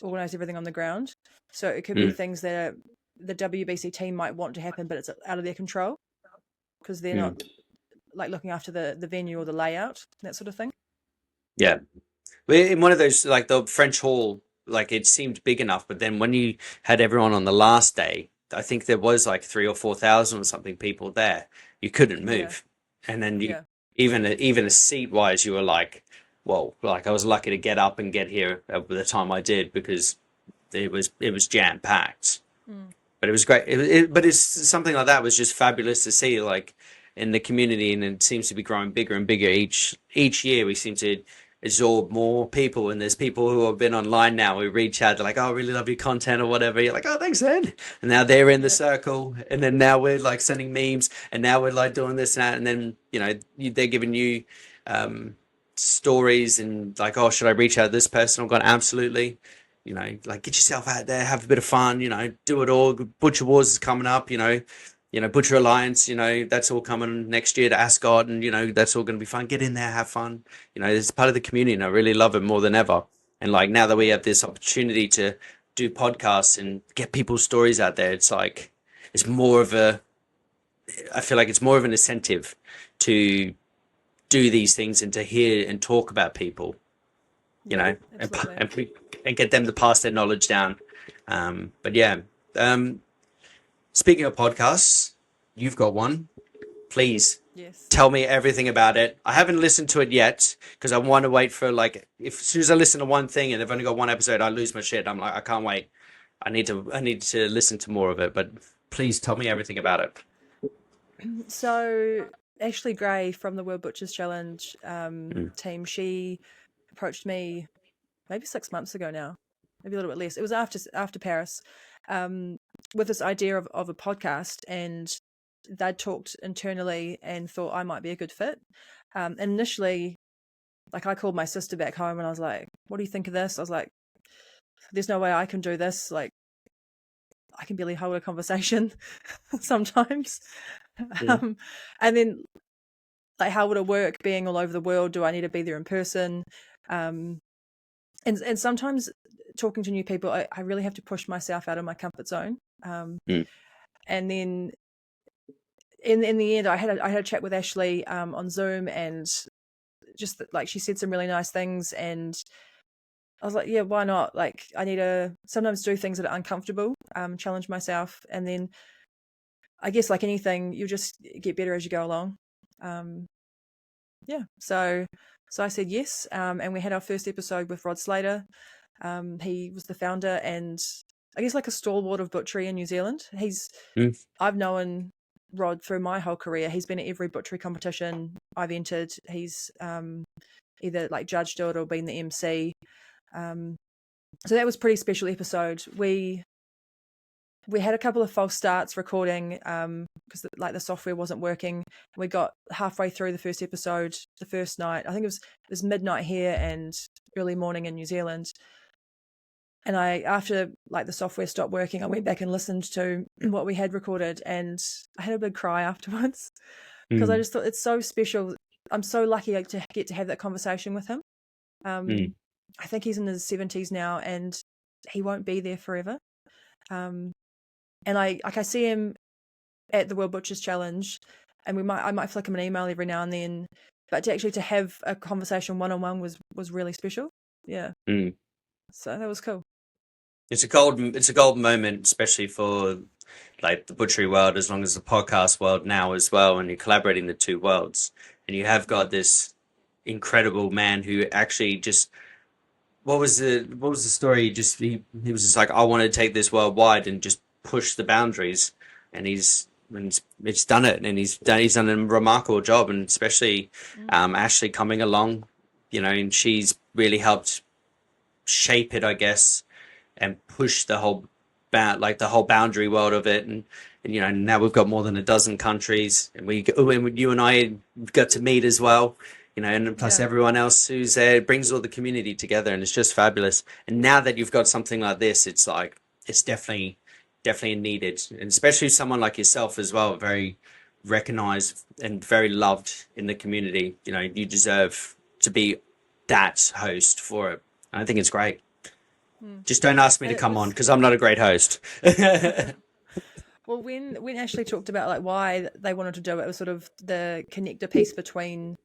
organized everything on the ground. So it could be Mm, things that the WBC team might want to happen, but it's out of their control because they're mm. not like looking after the venue or the layout, that sort of thing. Yeah. We're in one of those, like the French Hall, like it seemed big enough, but then when you had everyone on the last day, I think there was like 3 or 4 thousand or something people there. You couldn't Yeah. move, and then you Yeah. even a seat wise, you were like, well, like I was lucky to get up and get here at the time I did because it was jam packed. Mm. But it was great. But it's something like that was just fabulous to see, like in the community, and it seems to be growing bigger and bigger each year. We seem to absorb more people, and there's people who have been online now who reach out. They're like, "Oh, I really love your content" or whatever. You're like, "Oh, thanks, man." And now they're in the Yeah. circle, and then now we're like sending memes, and now we're like doing this and that, and then they're giving you stories and like, "Oh, should I reach out to this person?" I'm going, absolutely. Like get yourself out there, have a bit of fun, do it all. Butcher Wars is coming up, Butcher Alliance, that's all coming next year to Ascot, and that's all going to be fun. Get in there, have fun. It's part of the community, and I really love it more than ever. And like now that we Yeah. have this opportunity to do podcasts and get people's stories out there, it's like it's more of a. I feel like it's more of an incentive to do these things and to hear and talk about people, Yeah. and Absolutely. and get them to pass their knowledge down. But yeah, speaking of podcasts, you've got one. Please Yes. tell me everything about it. I haven't listened to it yet because I want to wait for like if as soon as I listen to one thing and they've only got one episode, I lose my shit. I'm like, I can't wait. I need to listen to more of it, but please tell me everything about it. So Ashley Gray from the World Butchers Challenge team, she approached me maybe 6 months ago now, maybe a little bit less. It was after Paris, with this idea of a podcast, and they'd talked internally and thought I might be a good fit. And initially, like, I called my sister back home and I was like, "What do you think of this?" I was like, "There's no way I can do this. Like, I can barely hold a conversation sometimes." And then, like, how would it work being all over the world? Do I need to be there in person? And sometimes talking to new people, I really have to push myself out of my comfort zone. And then in the end, I had a chat with Ashley on Zoom, and just like, she said some really nice things, and I was like, yeah, why not? Like, I need to sometimes do things that are uncomfortable, challenge myself, and then I guess, like anything, you just get better as you go along. So I said yes, and we had our first episode with Rod Slater. He was the founder and I guess like a stalwart of butchery in New Zealand. I've known Rod through my whole career. He's been at every butchery competition I've entered. He's either like judged it or been the MC. So that was a pretty special episode. We had a couple of false starts recording because like the software wasn't working. We got halfway through the first episode the first night. I think it was midnight here and early morning in New Zealand. And after like the software stopped working, I went back and listened to what we had recorded, and I had a big cry afterwards because I just thought it's so special. I'm so lucky to get to have that conversation with him. I think he's in his 70s now, and he won't be there forever. And I see him at the World Butchers Challenge, and I might flick him an email every now and then. But to have a conversation one-on-one was really special. Yeah. So that was cool. It's a golden moment, especially for like the butchery world, as long as the podcast world now as well, and you're collaborating the two worlds, and you have got this incredible man who actually just what was the story? He was just like, I want to take this worldwide and just push the boundaries, and he's done it, and he's done a remarkable job, and especially Ashley coming along, and she's really helped shape it, I guess, and push the whole boundary world of it, and now we've got more than a dozen countries, and you and I got to meet as well, and plus everyone else who's there. It brings all the community together, and it's just fabulous. And now that you've got something like this, it's like it's definitely needed, and especially someone like yourself as well, very recognized and very loved in the community. You deserve to be that host for it. I think it's great. Just don't ask me to come on, because I'm not a great host. Well, when Ashley talked about like why they wanted to do it, it was sort of the connector piece between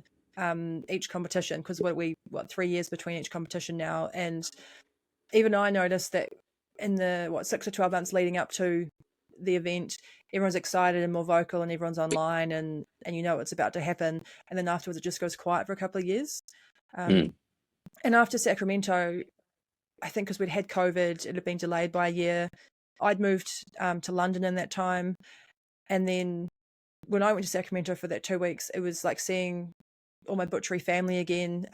each competition, because 3 years between each competition now, and even I noticed that in the 6 to 12 months leading up to the event, everyone's excited and more vocal, and everyone's online, and it's about to happen, and then afterwards it just goes quiet for a couple of years. And after Sacramento, I think because we'd had COVID, it had been delayed by a year. I'd moved to London in that time. And then when I went to Sacramento for that 2 weeks, it was like seeing all my butchery family again,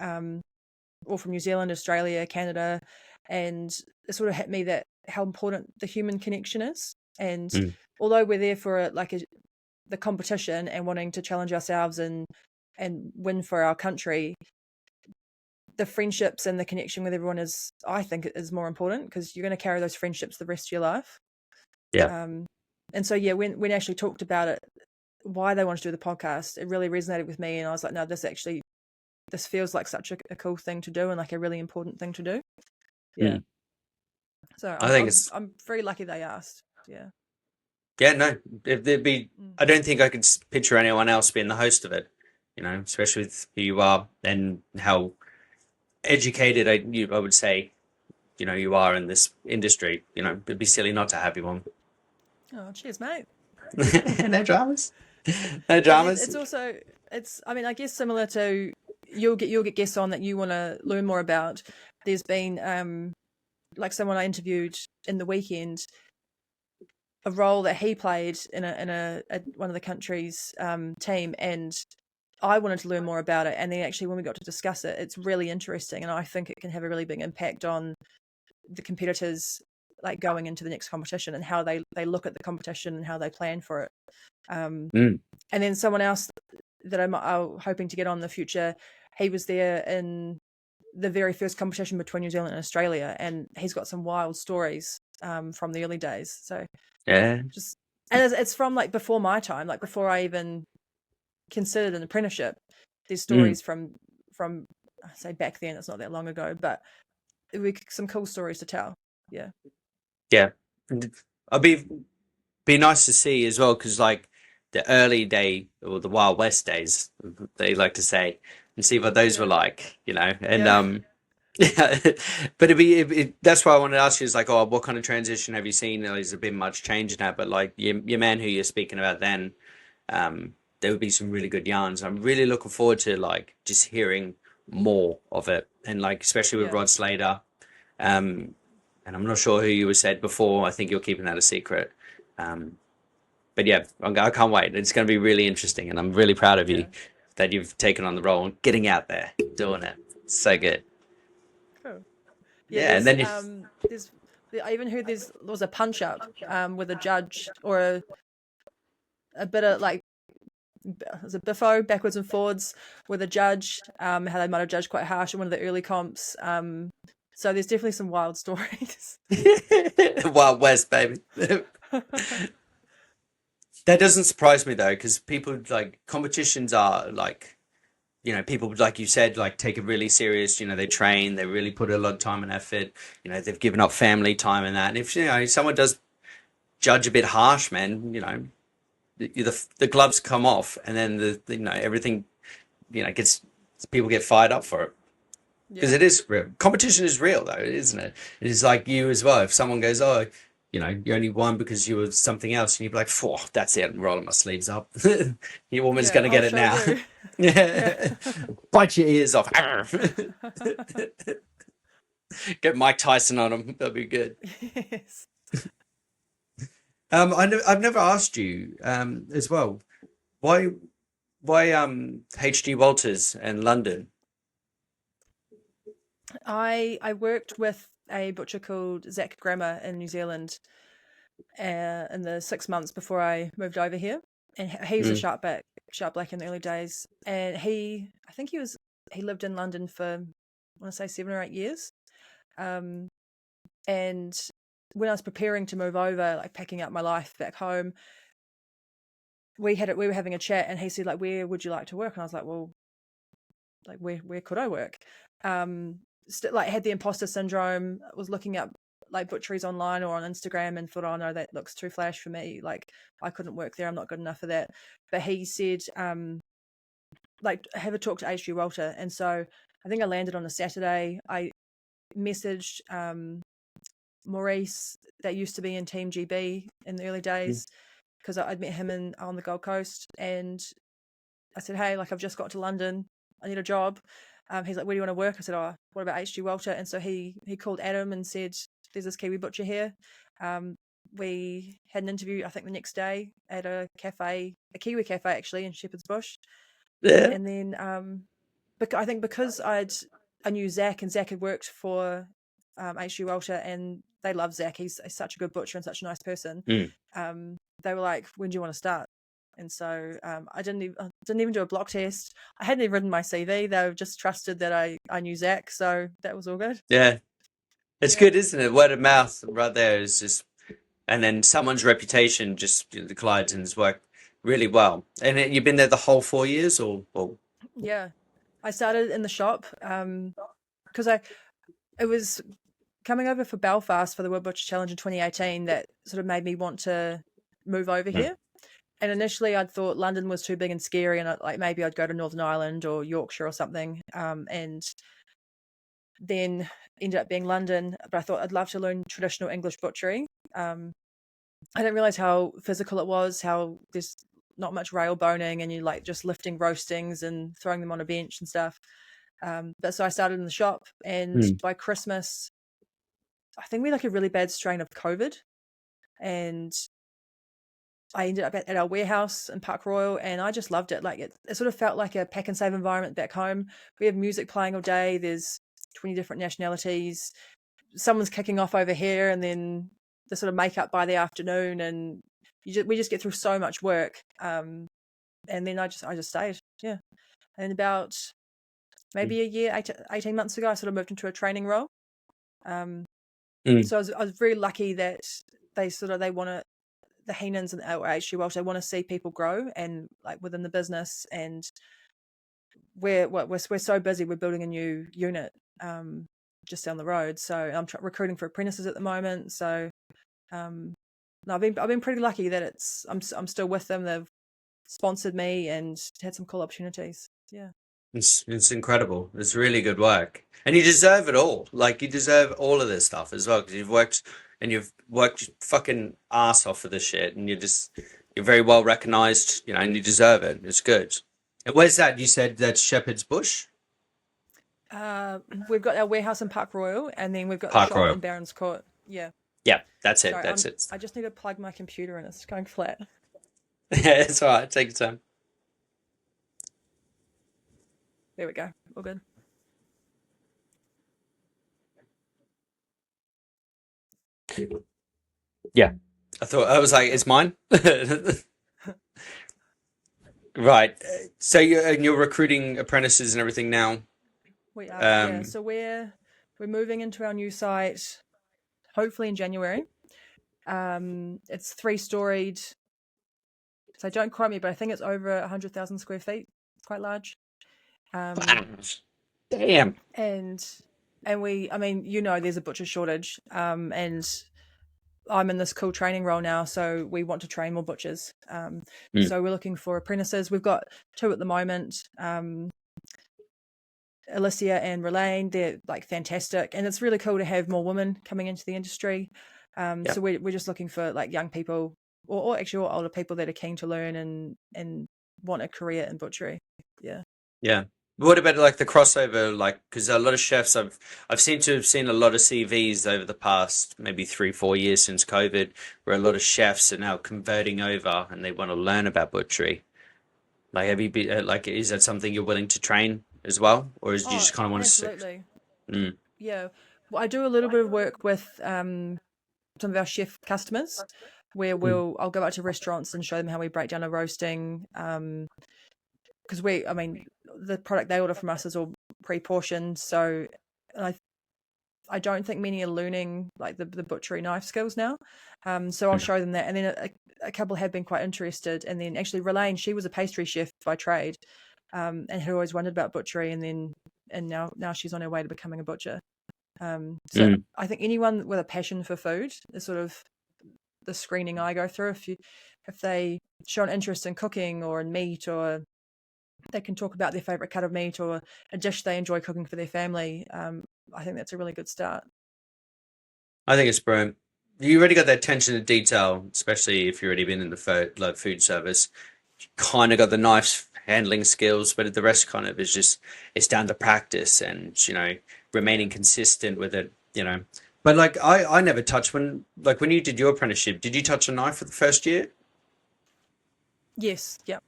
all from New Zealand, Australia, Canada. And it sort of hit me that how important the human connection is. And although we're there for the competition and wanting to challenge ourselves and win for our country, the friendships and the connection with everyone I think is more important, because you're going to carry those friendships the rest of your life. Yeah. And so, when Ashley talked about it, why they wanted to do the podcast, it really resonated with me. And I was like, no, this feels like such a cool thing to do, and like a really important thing to do. Yeah. So I'm very lucky they asked. Yeah. Yeah, no, if there'd be, I don't think I could picture anyone else being the host of it, especially with who you are and how educated I would say you are in this industry. It'd be silly not to have you on. Oh, cheers, mate. No dramas. No dramas. It's also I guess similar to you'll get guests on that you want to learn more about. There's been like someone I interviewed in the weekend, a role that he played in a one of the country's team, and I wanted to learn more about it. And then actually, when we got to discuss it, it's really interesting, and I think it can have a really big impact on the competitors, like going into the next competition and how they look at the competition and how they plan for it. And then someone else that I'm hoping to get on in the future, he was there in the very first competition between New Zealand and Australia, and he's got some wild stories from the early days. So Yeah. and it's from like before my time, like before I even considered an apprenticeship. There's stories from I say back then, it's not that long ago, but some cool stories to tell. Yeah. I'd be nice to see as well, because like the early day or the Wild West days, they like to say, and see what those were like, and yeah. But that's why I wanted to ask you is like, oh, what kind of transition have you seen? Has there been much change in that? But like your man who you're speaking about then, there would be some really good yarns. I'm really looking forward to like just hearing more of it, and like especially with Rod Slater. And I'm not sure who you said before. I think you're keeping that a secret. But yeah, I can't wait. It's going to be really interesting, and I'm really proud of you that you've taken on the role and getting out there, doing it. It's so good. Cool. Yeah, and then I even heard there was a punch up with a judge or a bit of like, was it biffo backwards and forwards with a judge, how they might have judged quite harsh in one of the early comps. So there's definitely some wild stories. Wild West, baby. That doesn't surprise me though, because people like competitions are like, people like you said, like take it really serious. They train, they really put a lot of time and effort. They've given up family time and that. And if someone does judge a bit harsh, man, the gloves come off, and then everything, gets people get fired up for it. Because it is real. Competition is real, though, isn't it? It is like you as well. If someone goes, oh, you only won because you were something else, and you'd be like, "Phew, that's it. I'm rolling my sleeves up. Your woman's going to get it now." Yeah. Bite your ears off. Get Mike Tyson on him. That'll be good. Yes. I've never asked you as well. Why H.G. Walters and London? I worked with a butcher called Zach Grammer in New Zealand in the 6 months before I moved over here, and he was a sharp black in the early days, and I think he lived in London for, I want to say 7 or 8 years, and when I was preparing to move over, like packing up my life back home, we were having a chat, and he said like, where would you like to work? And I was like, well, like where could I work? Like had the imposter syndrome, was looking up like butcheries online or on Instagram and thought, oh no, that looks too flash for me, like I couldn't work there, I'm not good enough for that. But he said like have a talk to H.G. Walter, and so I think I landed on a Saturday. I messaged Maurice that used to be in Team GB in the early days, because I'd met him on the Gold Coast, and I said, hey, like I've just got to London, I need a job. He's like, where do you want to work? I said, oh, what about H.G. Walter? And so he called Adam and said, there's this Kiwi butcher here. We had an interview, I think the next day at a Kiwi cafe actually in Shepherd's Bush. Yeah. And then I think because I knew Zach, and Zach had worked for H.G. Walter, and they love Zach. He's such a good butcher and such a nice person. They were like, when do you want to start? And so I didn't even do a block test. I hadn't even written my CV. They just trusted that I knew Zach, so that was all good. Yeah, it's good, isn't it? Word of mouth right there is just, and then someone's reputation just the Clydesons work really well. And you've been there the whole 4 years, or? Yeah, I started in the shop because it was coming over for Belfast for the World Butcher Challenge in 2018 that sort of made me want to move over here. And initially I'd thought London was too big and scary, and like maybe I'd go to Northern Ireland or Yorkshire or something. And then ended up being London, but I thought I'd love to learn traditional English butchery. I didn't realize how physical it was, how there's not much rail boning, and you like just lifting roastings and throwing them on a bench and stuff. But so I started in the shop, and by Christmas I think we had like a really bad strain of COVID, and I ended up at our warehouse in Park Royal, and I just loved it. Like it sort of felt like a pack and save environment back home. We have music playing all day. There's 20 different nationalities. Someone's kicking off over here, and then the sort of makeup by the afternoon, and we just get through so much work. And then I just stayed. Yeah. And about maybe a year, 18 months ago, I sort of moved into a training role. So I was very lucky that they want to, the Heenans and HG Welsh, they want to see people grow and like within the business, and we're so busy. We're building a new unit just down the road, so I'm recruiting for apprentices at the moment. So no, I've been pretty lucky that I'm still with them. They've sponsored me and had some cool opportunities. Yeah. It's incredible. It's really good work, and you deserve it all. Like you deserve all of this stuff as well, because you've worked fucking ass off for this shit, and you're very well recognized, and you deserve it. It's good. And where's that? You said that's Shepherd's Bush? We've got our warehouse in Park Royal, and then we've got Park the shop Royal. in Barons Court. Yeah. Yeah, that's it. Sorry, That's it. I just need to plug my computer in. It's going flat. Yeah, it's all right. Take your time. There we go. All good. Yeah. I was like, it's mine. Right. So you're recruiting apprentices and everything now. We are. Yeah. So we're moving into our new site, hopefully in January. It's 3-storied. So don't quote me, but I think it's over 100,000 square feet. It's quite large. Damn. And I mean, there's a butcher shortage. And I'm in this cool training role now, so we want to train more butchers. So we're looking for apprentices. We've got 2 at the moment. Alicia and Relaine, they're like fantastic, and it's really cool to have more women coming into the industry. So we're just looking for like young people, or actually older people that are keen to learn and want a career in butchery. Yeah. Yeah. What about like the crossover? Like, because a lot of chefs, I've seemed to have seen a lot of CVs over the past maybe 3-4 years since COVID, where a lot of chefs are now converting over and they want to learn about butchery. Like, have you been like, is that something you're willing to train as well, or is do you just kind of want to sit? Absolutely. Yeah. Well, I do a little bit of work with some of our chef customers, where I'll go out to restaurants and show them how we break down a roasting. Because the product they order from us is all pre-portioned, so I don't think many are learning like the butchery knife skills now. So I'll show them that, and then a couple have been quite interested. And then actually Relaine, she was a pastry chef by trade, and had always wondered about butchery, and now she's on her way to becoming a butcher. So I think anyone with a passion for food is sort of the screening I go through. If they show an interest in cooking or in meat, or they can talk about their favorite cut of meat or a dish they enjoy cooking for their family, I think that's a really good start. I think it's brilliant. You already got that attention to detail, especially if you've already been in the food service. You kind of got the knife handling skills, but the rest kind of it's down to practice and remaining consistent with it. But like I never touched when you did your apprenticeship. Did you touch a knife for the first year? Yes. Yep.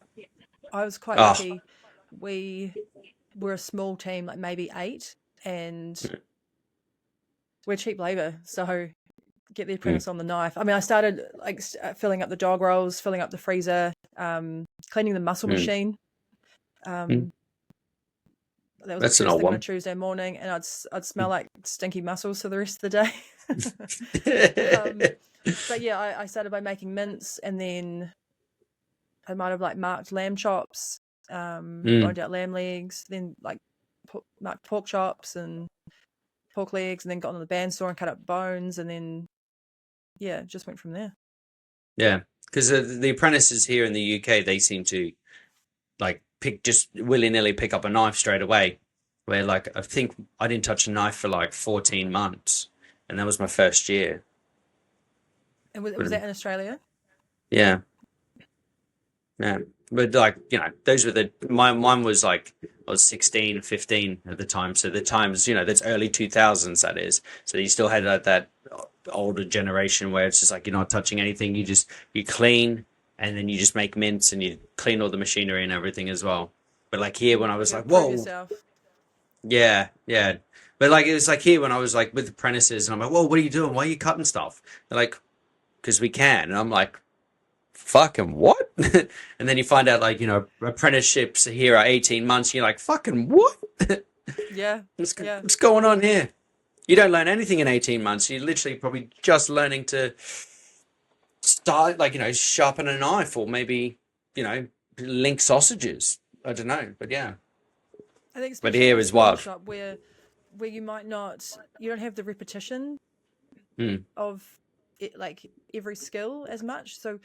I was quite lucky. We were a small team, like maybe 8, and we're cheap labor, so get the apprentice on the knife. I mean, I started like filling up the dog rolls, filling up the freezer, cleaning the muscle machine. That was That's the an first old thing on a one. Tuesday morning, and I'd smell like stinky muscles for the rest of the day. But yeah, I started by making mince, and then I might have like marked lamb chops, boned out lamb legs, then like marked pork chops and pork legs, and then got on the bandsaw and cut up bones, and then just went from there. Yeah, because the apprentices here in the UK, they seem to like just willy-nilly pick up a knife straight away. Where like I think I didn't touch a knife for like 14 months, and that was my first year. And was that in Australia? Yeah. Yeah. But like, those were mine was like, I was 16, 15 at the time. So the times, that's early 2000s, that is. So you still had that older generation where it's just like, you're not touching anything. You clean, and then you just make mints, and you clean all the machinery and everything as well. But like here, when I was You like, gotta prove whoa, yourself. yeah, yeah. But like, it was like here when I was like with apprentices, and I'm like, whoa, what are you doing? Why are you cutting stuff? They're like, because we can. And I'm like, fucking what? And then you find out, like, apprenticeships here are 18 months. And you're like, fucking what? Yeah, yeah, What's going on here? You don't learn anything in 18 months. You're literally probably just learning to start, like, sharpen a knife, or maybe, link sausages. I don't know, but yeah. I think But especially here in a is small wild. shop where you don't have the repetition Mm. of it, like every skill as much. So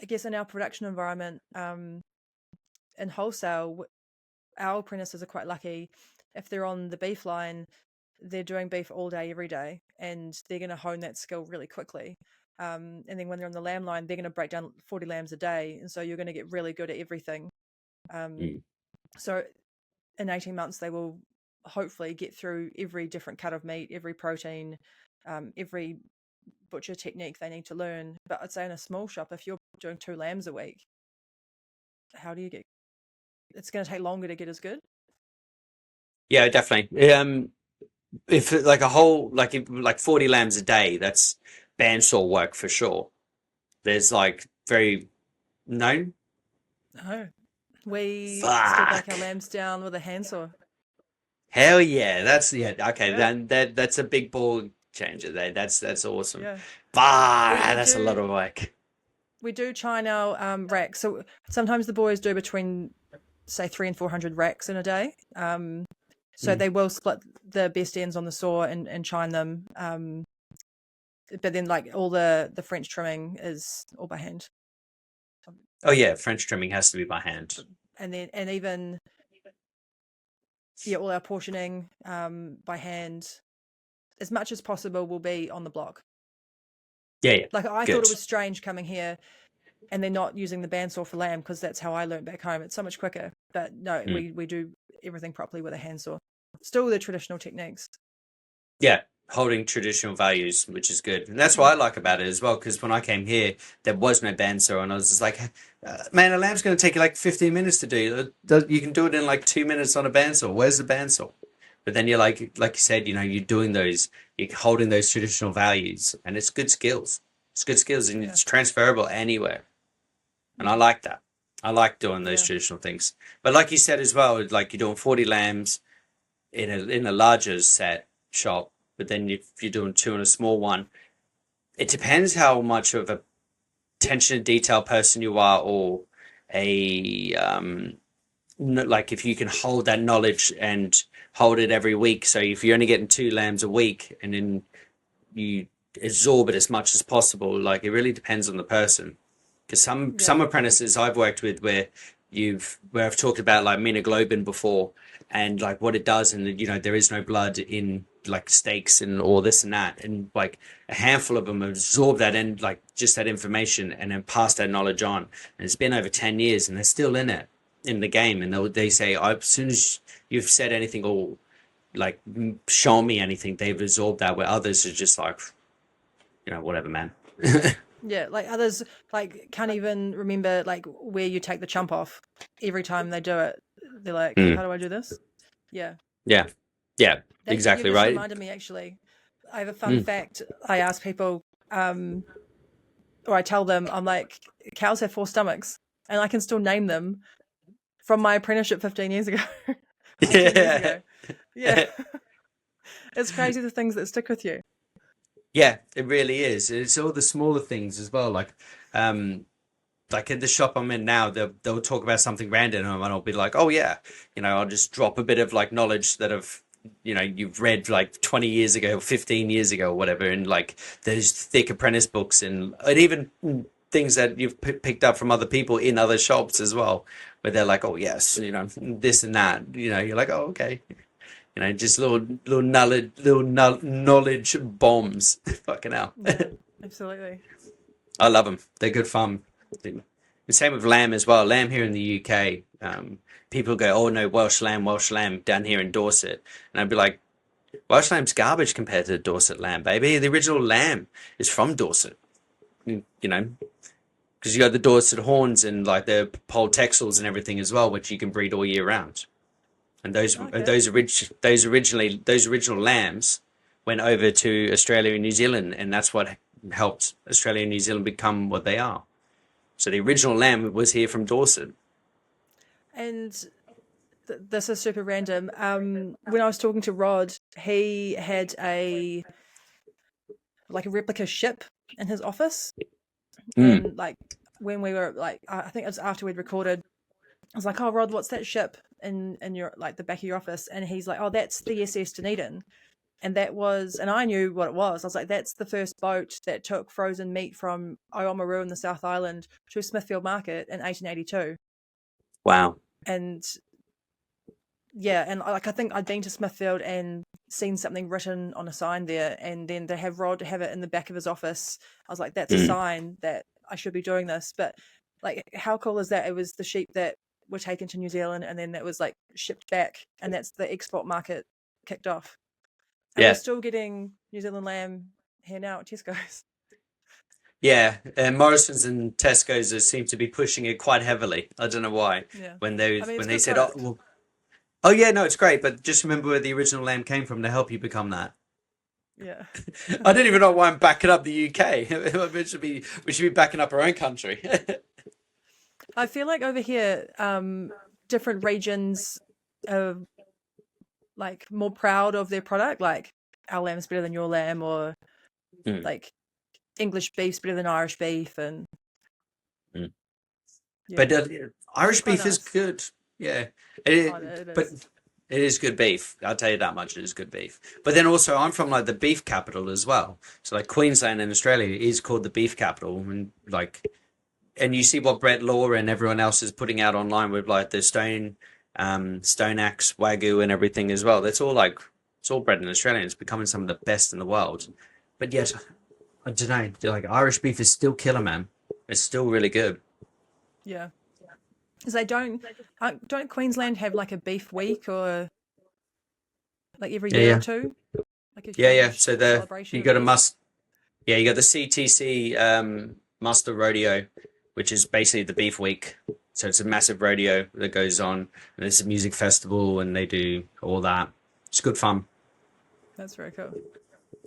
I guess in our production environment, in wholesale, our apprentices are quite lucky. If they're on the beef line, they're doing beef all day, every day, and they're going to hone that skill really quickly. And then when they're on the lamb line, they're going to break down 40 lambs a day, and so you're going to get really good at everything. So in 18 months, they will hopefully get through every different cut of meat, every protein, every butcher technique they need to learn. But I'd say in a small shop, if you're doing 2 lambs a week, how do you get? It's going to take longer to get as good. Yeah, definitely. If like like 40 lambs a day, that's bandsaw work for sure. There's like no. No, we still break our Fuck. lambs down with a handsaw. Hell yeah. Okay, Yeah, then that's a big ball changer there. That's awesome. yeah. Fuck, We that's a lot do of work. we do chine our racks. So sometimes the boys do between say 300 and 400 racks in a day. So they will split the best ends on the saw and chine them. But then like all the French trimming is all by hand. Oh yeah, French trimming has to be by hand. And even all our portioning by hand, as much as possible, will be on the block. Yeah. Like I Good. thought it was strange coming here and they're not using the bandsaw for lamb, because that's how I learned back home. It's so much quicker. But no, we do everything properly with a handsaw. Still the traditional techniques. Yeah, holding traditional values, which is good. And that's what I like about it as well, because when I came here, there was no bandsaw, and I was just like, man, a lamb's going to take you like 15 minutes to do. You can do it in like 2 minutes on a bandsaw. Where's the bandsaw? But then you're like you said, you're doing you're holding those traditional values, and it's good skills. It's good skills, and it's transferable anywhere. And I like that. I like doing those traditional things. But like you said as well, like you're doing 40 lambs in a larger set shop, but then if you're doing 2 in a small one, it depends how much of a attention to detail person you are, or a like if you can hold that knowledge and hold it every week. So if you're only getting 2 lambs a week, and then you absorb it as much as possible, like it really depends on the person. Because some apprentices I've worked with where I've talked about like minoglobin before, and like what it does, and there is no blood in like steaks and all this and that, and like a handful of them absorb that, and like just that information, and then pass that knowledge on. And it's been over 10 years and they're still in the game, and they say, as soon as you've said anything or like shown me anything, they've absorbed that, where others are just like, whatever, man. Yeah, like others like can't even remember like where you take the chump off every time they do it. They're like, how do I do this? Yeah. Yeah, exactly You just right. reminded me, actually. I have a fun fact. I ask people, or I tell them, I'm like, cows have 4 stomachs, and I can still name them from my apprenticeship 15 years ago. 14 years ago. Yeah. It's crazy the things that stick with you. Yeah, it really is. It's all the smaller things as well. Like in the shop I'm in now, they'll talk about something random, and I'll be like, oh yeah, I'll just drop a bit of like knowledge that you've read like 20 years ago, or 15 years ago, or whatever, and like those thick apprentice books, and even things that you've picked up from other people in other shops as well, where they're like, oh yes, this and that, you're like, oh okay. Just little knowledge bombs. Fucking hell. Yeah, absolutely. I love them. They're good fun. The same with lamb as well. Lamb here in the UK, people go, "Oh no, Welsh lamb down here in Dorset," and I'd be like, "Welsh lamb's garbage compared to Dorset lamb, baby. The original lamb is from Dorset, you know, because you got the Dorset horns and like the Pole Texels and everything as well, which you can breed all year round. And Okay. those original lambs went over to Australia and New Zealand, and that's what helped Australia and New Zealand become what they are. So the original lamb was here from Dorset. And this is super random. When I was talking to Rod, he had a replica ship in his office, Mm. and like when we were I think it was after we'd recorded, I was like, "Oh, Rod, what's that ship in your the back of your office?" And he's like, "Oh, that's the SS Dunedin." And that was, and I knew what it was. I was like, "That's the first boat that took frozen meat from Oamaru in the South Island to Smithfield Market in 1882." Wow. And yeah, and I think I'd been to Smithfield and seen something written on a sign there, and then to have Rod have it in the back of his office, I was like, "That's a Mm. sign that I should be doing this." But like, how cool is that? It was the sheep that were taken to New Zealand, and then that was like shipped back, and that's the export market kicked off. And we're Yeah. still getting New Zealand lamb here now at Tesco's. Yeah, Morrison's and Tesco's seem to be pushing it quite heavily. I don't know why. Yeah, When I mean, it's they good said, "Oh, product. well, oh yeah, no, it's great," but just remember where the original lamb came from to help you become that. Yeah. I don't even know why I'm backing up the UK. We should be backing up our own country. I feel like over here, different regions are like more proud of their product. Like our lamb's better than your lamb, or Mm, like English beef's better than Irish beef, and mm. yeah, But Irish it's quite beef is nice. good. Yeah, Oh, it but is. it is good beef. I'll tell you that much. It is good beef. But then also, I'm from like the beef capital as well. So like Queensland in Australia is called the beef capital, and like, and you see what Brett Law and everyone else is putting out online with like the Stone Axe Wagyu and everything as well. That's all like it's all bred in Australia. It's becoming some of the best in the world. But yet, I don't know. Like Irish beef is still killer, man. It's still really good. Yeah, because they don't Queensland have like a beef week, or like every Yeah, year or yeah, two, like a yeah. huge So celebration you of got a beef. must. Yeah, you got the CTC Muster Rodeo, which is basically the beef week. So it's a massive rodeo that goes on, and it's a music festival, and they do all that. It's good fun. That's very cool.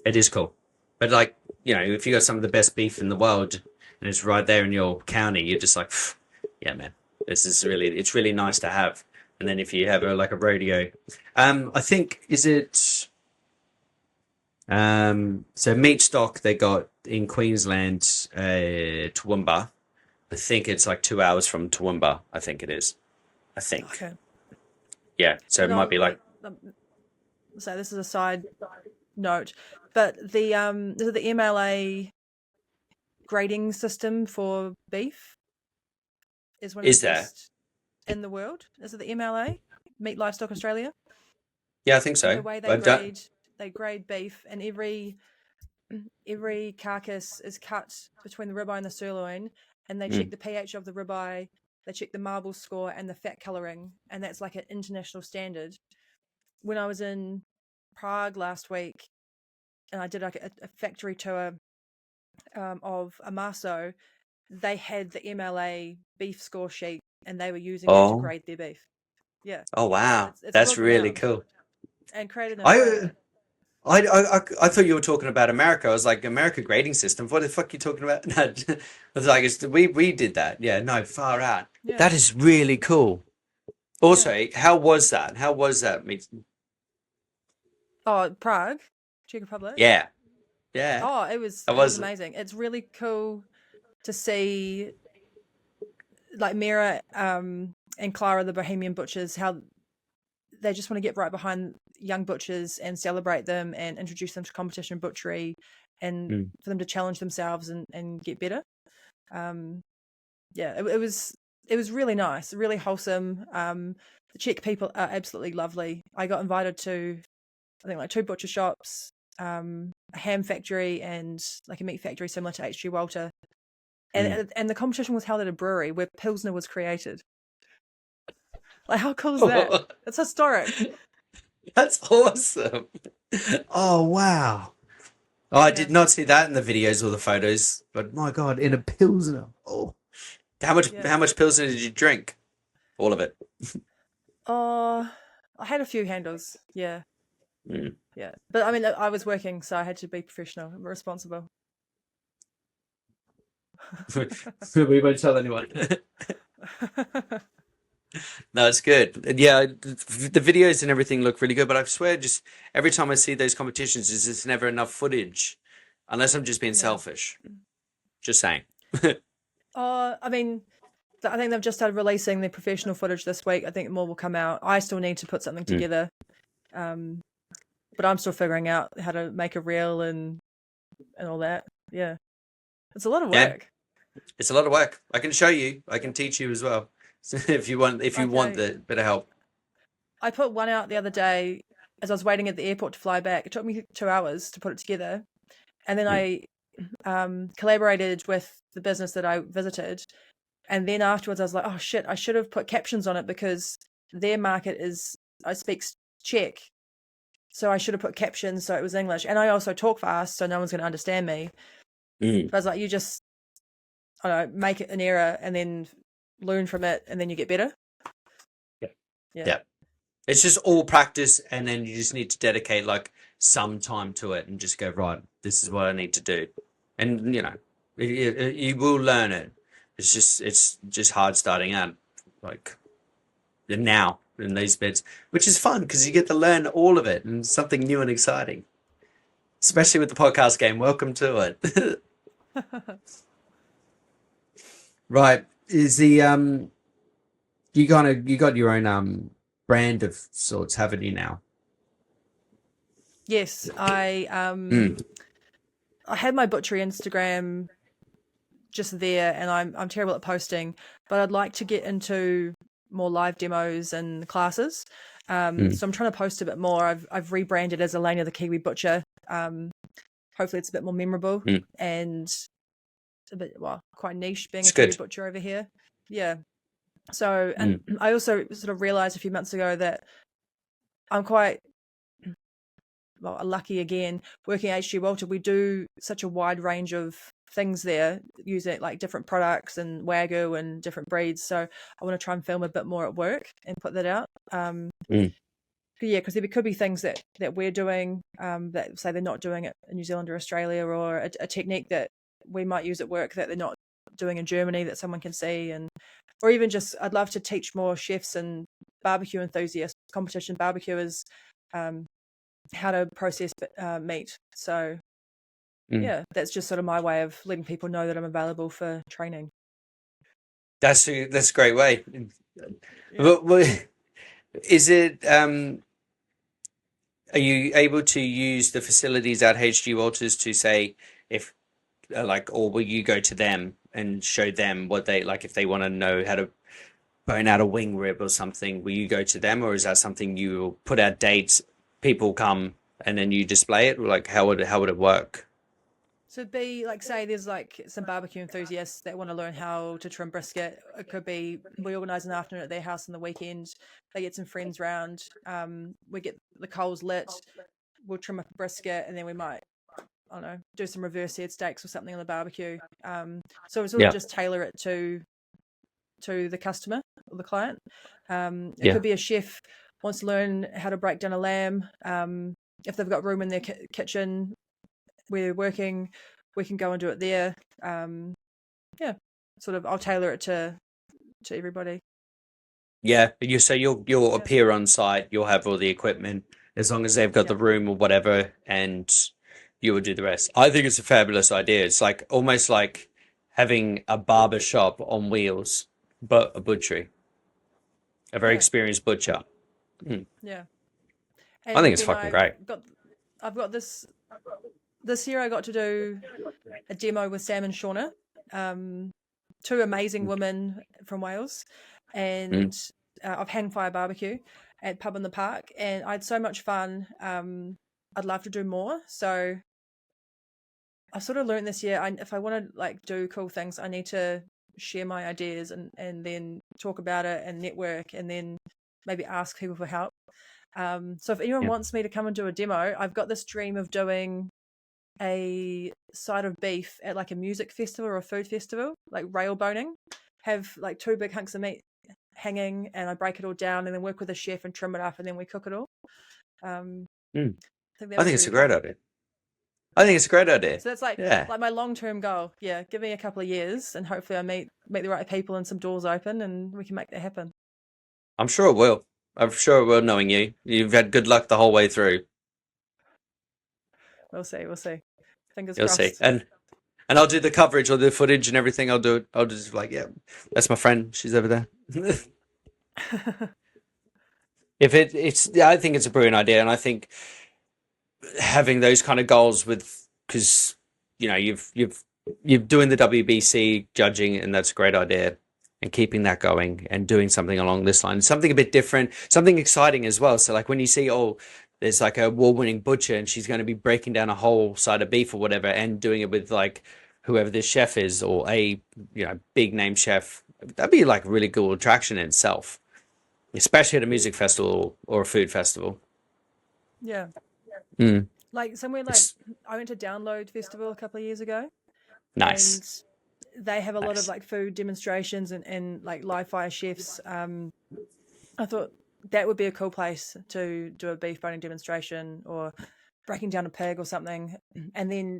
It is cool, but like if you got some of the best beef in the world, and it's right there in your county, you're just like, "Phew, yeah, man, it's really nice to have." And then if you have like a rodeo, I think is it so meat stock they got in Queensland, Toowoomba. I think it's like 2 hours from Toowoomba. I think it is. I think. Okay. Yeah. So it And might I'll be like, so this is a side note, but the MLA grading system for beef is one of the is there? best in the world. Is it the MLA, Meat Livestock Australia? Yeah, I think And the so. way But don't, they grade beef, and every carcass is cut between the ribeye and the sirloin, and they check mm, the pH of the ribeye, they check the marble score and the fat coloring, and that's like an international standard. When I was in Prague last week, and I did like a factory tour of Amaso, they had the MLA beef score sheet, and they were using that to oh, grade their beef. Yeah, oh wow, it's that's world really renowned cool. and created in I Australia. I thought you were talking about America. I was like, America grading system. What the fuck are you talking about? No, I was like, we did that. Yeah, no, far out. Yeah, That is really cool. yeah. Also, how was that? How was that? Oh, Prague, Czech Republic. Yeah, yeah, Oh, that it was was. amazing. It's really cool to see like Mira and Clara, the Bohemian butchers, how they just want to get right behind young butchers and celebrate them and introduce them to competition butchery, and Mm. for them to challenge themselves and get better. Um, yeah, it was really nice, really wholesome. The Czech people are absolutely lovely. I got invited to, I think, like two butcher shops, a ham factory, and like a meat factory similar to H.G. Walter. and the competition was held at a brewery where Pilsner was created. Like, how cool is that? Oh, It's historic. that's awesome. Oh, wow. Oh, I did Yeah. not see that in the videos or the photos, but my God, in a Pilsner. Oh, how Yeah. much Pilsner did you drink? All of it. Oh, I had a few handles. Yeah. Mm. Yeah. But I mean, I was working, so I had to be professional and responsible. We won't tell anyone. No, it's good. And yeah, the videos and everything look really good, but I swear, just every time I see those competitions, there's just never enough footage, unless I'm just being Yeah. selfish. Just saying. I mean, I think they've just started releasing their professional footage this week. I think more will come out. I still need to put something together, but I'm still figuring out how to make a reel and all that. Yeah, it's a lot of Yeah, work. it's a lot of work. I can show you. I can teach you as well, if you want. If you want Okay. the bit of help. I put one out the other day as I was waiting at the airport to fly back. It took me 2 hours to put it together, and then I collaborated with the business that I visited. And then afterwards, I was like, oh shit, I should have put captions on it because their market I speak Czech. So I should have put captions so it was English. And I also talk fast, so no one's going to understand me. But I was like, you just, I don't know, make it an error and then learn from it and then you get better. Yeah. Yeah. Yeah. It's just all practice, and then you just need to dedicate like some time to it and just go, right, this is what I need to do. And you will learn it. It's just hard starting out, like now in these bits, which is fun because you get to learn all of it and something new and exciting. Especially with the podcast game. Welcome to it. Right. Is the you got your own brand of sorts, haven't you now? Yes, I had my butchery Instagram just there, and I'm terrible at posting, but I'd like to get into more live demos and classes. So I'm trying to post a bit more. I've rebranded as Alayna the Kiwi Butcher. Hopefully it's a bit more memorable and a bit quite niche being It's a Kiwi good. butcher over here. Yeah. So, and I also sort of realized a few months ago that I'm quite lucky again working at HG Walter. We do such a wide range of things there, using like different products and wagyu and different breeds. So I want to try and film a bit more at work and put that out. Yeah, because there could be things that we're doing that say they're not doing it in New Zealand or Australia, or a technique that we might use at work that they're not doing in Germany that someone can see, and or even just I'd love to teach more chefs and barbecue enthusiasts, competition barbecuers, how to process meat. So yeah, that's just sort of my way of letting people know that I'm available for training. That's a great way. Yeah. But is it are you able to use the facilities at HG Walters to say if or will you go to them and show them what they like if they want to know how to bone out a wing rib or something? Will you go to them, or is that something you will put out dates, people come, and then you display it? Like how would it work? So it'd be like, say there's like some barbecue enthusiasts that want to learn how to trim brisket. It could be we organise an afternoon at their house on the weekend. They get some friends round. We get the coals lit. We'll trim up a brisket, and then we might, I don't know, do some reverse seared steaks or something on the barbecue. So we sort of just tailor it to the customer or the client. It could be a chef wants to learn how to break down a lamb. If they've got room in their kitchen, we're working, we can go and do it there. Yeah, sort of I'll tailor it to everybody. Yeah, you'll appear on site, you'll have all the equipment as long as they've got the room or whatever, and you will do the rest. I think it's a fabulous idea. It's like almost like having a barber shop on wheels, but a butchery. A very experienced butcher. Yeah. I think And it's then fucking great. I've got this year I got to do a demo with Sam and Shauna, two amazing women from Wales, and of Hang Fire Barbecue at Pub in the Park, and I had so much fun. I'd love to do more, so I sort of learned this year. If I want to like do cool things, I need to share my ideas and then talk about it and network, and then maybe ask people for help. So if anyone Yeah. wants me to come and do a demo, I've got this dream of doing a side of beef at like a music festival or a food festival, like rail boning. Have like 2 big hunks of meat hanging, and I break it all down, and then work with a chef and trim it up, and then we cook it all. Um, Mm. I think that I would think be it's a really great cool. idea. I think it's a great idea. So that's like Yeah. my long-term goal. Yeah, give me a couple of years, and hopefully I meet the right people and some doors open, and we can make that happen. I'm sure it will. I'm sure it will, knowing you. You've had good luck the whole way through. We'll see. Fingers You'll see. crossed. And I'll do the coverage, I'll do the footage and everything. I'll do it. I'll just like, yeah, that's my friend. She's over there. I think it's a brilliant idea, and I think having those kind of goals because you're doing the WBC judging, and that's a great idea, and keeping that going and doing something along this line, something a bit different, something exciting as well. So like when you see, there's like a award-winning butcher and she's going to be breaking down a whole side of beef or whatever, and doing it with like whoever this chef is, or a big name chef, that'd be like a really cool attraction in itself, especially at a music festival or a food festival. Yeah. Mm. Like somewhere like It's I went to Download Festival a couple of years ago, nice. and they have a lot Nice. of like food demonstrations and like live fire chefs. I thought that would be a cool place to do a beef boning demonstration or breaking down a pig or something, and then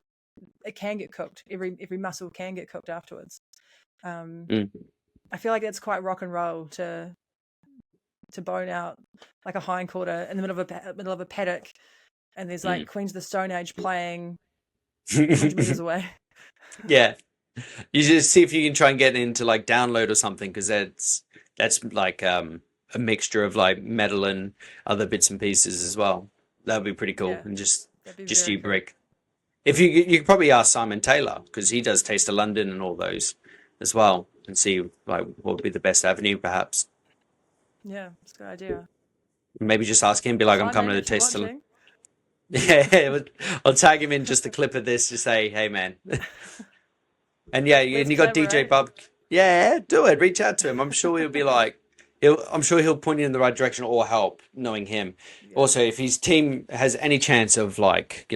it can get cooked. Every muscle can get cooked afterwards. Mm. I feel like it's quite rock and roll to bone out like a hindquarter in the middle of a paddock, and there's like Queens of the Stone Age playing 100 meters away. Yeah, you just see if you can try and get into like Download or something, because that's like a mixture of like metal and other bits and pieces as well. That would be pretty cool. Yeah, And just that'd be just very you cool. break. If you could probably ask Simon Taylor, because he does Taste of London and all those as well, and see like what would be the best avenue, perhaps. Yeah, it's a good idea. Maybe just ask him, be like, I'm Simon, coming to if you're Taste of. watching, Yeah, I'll tag him in just a clip of this to say, hey man. And yeah, let's and you got DJ collaborate. Bob. Yeah, do it. Reach out to him. I'm sure he'll be like, I'm sure he'll point you in the right direction or help, knowing him. Yeah. Also, if his team has any chance of like,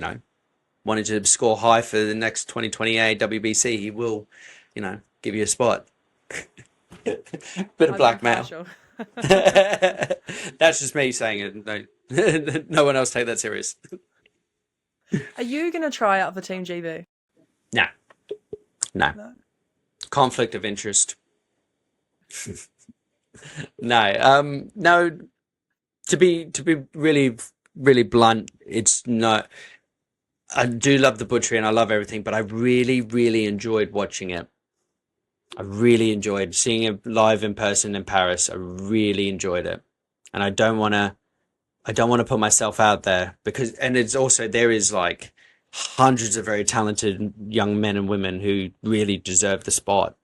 wanting to score high for the next 2028 WBC, he will, give you a spot. Bit of I'm blackmail. impartial. That's just me saying it. No, no one else take that serious. Are you going to try out for Team GB? No. No. Conflict of interest. No. No. To be really, really blunt, it's not. I do love the butchery and I love everything, but I really, really enjoyed watching it. I really enjoyed seeing it live in person in Paris. I really enjoyed it, and I don't want to put myself out there, and it's also, there is like hundreds of very talented young men and women who really deserve the spot.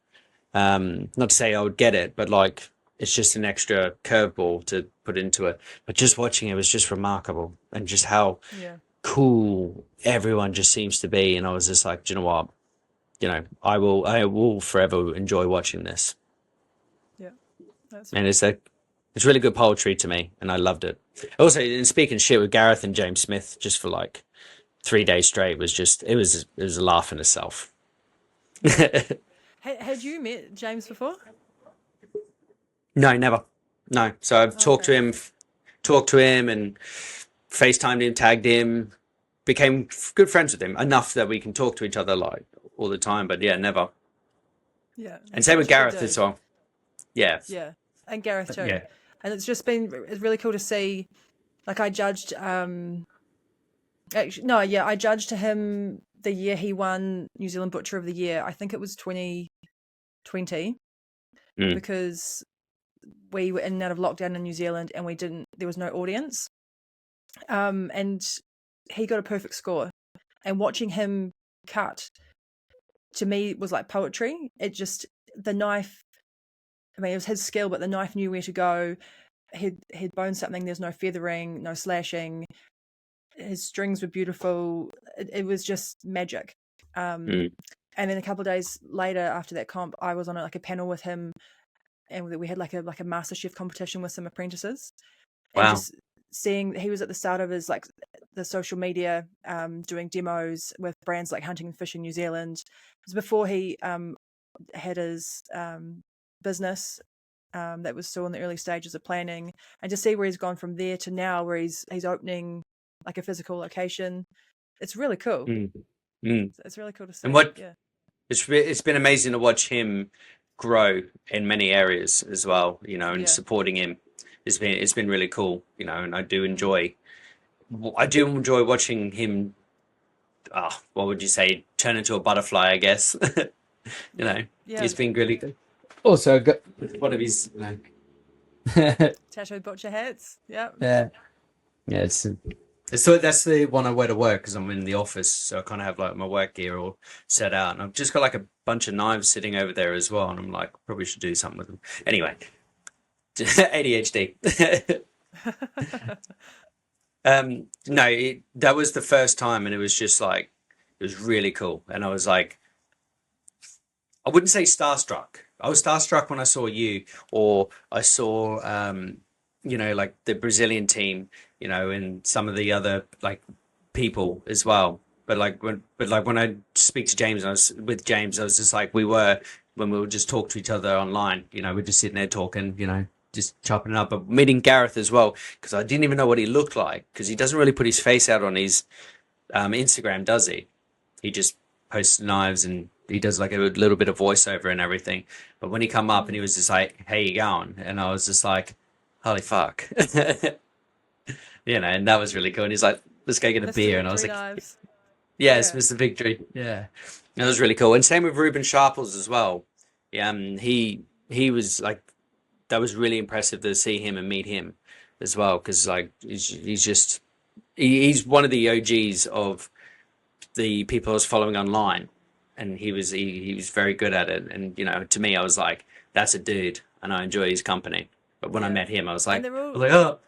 Not to say I would get it, but like it's just an extra curveball to put into it. But just watching it was just remarkable, and just how Yeah. cool everyone just seems to be. And I was just like, do you know what? I will forever enjoy watching this. Yeah. That's And it's really good poetry to me, and I loved it. Also, in speaking shit with Gareth and James Smith just for like 3 days straight was just it was a laugh in itself. Had you met James before? No, never. No. So I've talked to Okay. him and FaceTimed him, tagged him, became good friends with him enough that we can talk to each other like all the time. But yeah, never. Yeah. And He's same with such a good Gareth dude. as well. Yeah. Yeah. And Gareth too. Yeah. And it's really cool to see. Like I judged actually, no, yeah, I judged him the year he won New Zealand Butcher of the Year. I think it was 2020, Mm. because we were in and out of lockdown in New Zealand, and there was no audience. And he got a perfect score. And watching him cut, to me, was like poetry. The knife, I mean, it was his skill, but the knife knew where to go. He'd boned something, there's no feathering, no slashing. His strings were beautiful. It was just magic. Mm. And then a couple of days later, after that comp, I was on like a panel with him, and we had like a MasterChef competition with some apprentices, and Wow. just seeing he was at the start of his like the social media, doing demos with brands like Hunting and Fishing New Zealand. It was before he had his business, that was still in the early stages of planning, and to see where he's gone from there to now, where he's opening like a physical location, it's really cool. Mm. Mm. It's really cool to see. And what Yeah, it's been amazing to watch him grow in many areas as well, you know, and yeah. supporting him. It's been really cool, you know, and I do Mm. enjoy watching him. What would you say? Turn into a butterfly, I guess. You know, Yeah, it's been really good. Also, got one of his like, tattoo butcher hats. Yeah. yeah, yeah. So that's the one I wear to work because I'm in the office, so I kind of have like my work gear all set out, and I've just got like a bunch of knives sitting over there as well, and I'm like, probably should do something with them. Anyway, ADHD. No, that was the first time, and it was just like it was really cool, and I was like, I wouldn't say starstruck. I was starstruck when I saw you, or I saw, you know, like the Brazilian team, you know, and some of the other like people as well. But when I speak to James, and I was with James, I was just like when we would just talk to each other online. You know, we're just sitting there talking, you know, just chopping it up. But meeting Gareth as well, because I didn't even know what he looked like, because he doesn't really put his face out on his Instagram, does he? He just posts knives and he does like a little bit of voiceover and everything. But when he come up and he was just like, "Hey, you going?" and I was just like, "Holy fuck," you know, and that was really cool. And he's like, "Let's go get a Mr. beer," and I was Victory like, Knives. "Yes, Yeah. Mr. Victory." Yeah, that was really cool. And same with Ruben Sharples as well. Yeah, he was like, that was really impressive to see him and meet him as well, because like he's just he's one of the OGs of the people I was following online, and he was very good at it. And you know, to me, I was like, that's a dude, and I enjoy his company. But when I Yeah. met him, I was And like, oh,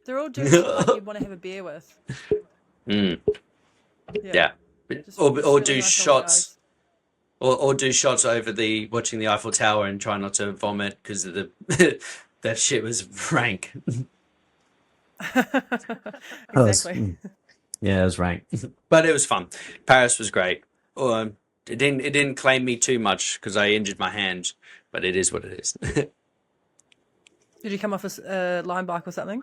they're all dudes that like you'd want to have a beer with. mm, Yeah. yeah, Just or really do nice older shots. guys. Or do shots over the watching the Eiffel Tower and try not to vomit because of the that shit was rank. Exactly. Yeah, it was rank, but it was fun. Paris was great. It didn't claim me too much because I injured my hand, but it is what it is. Did you come off a line bike or something?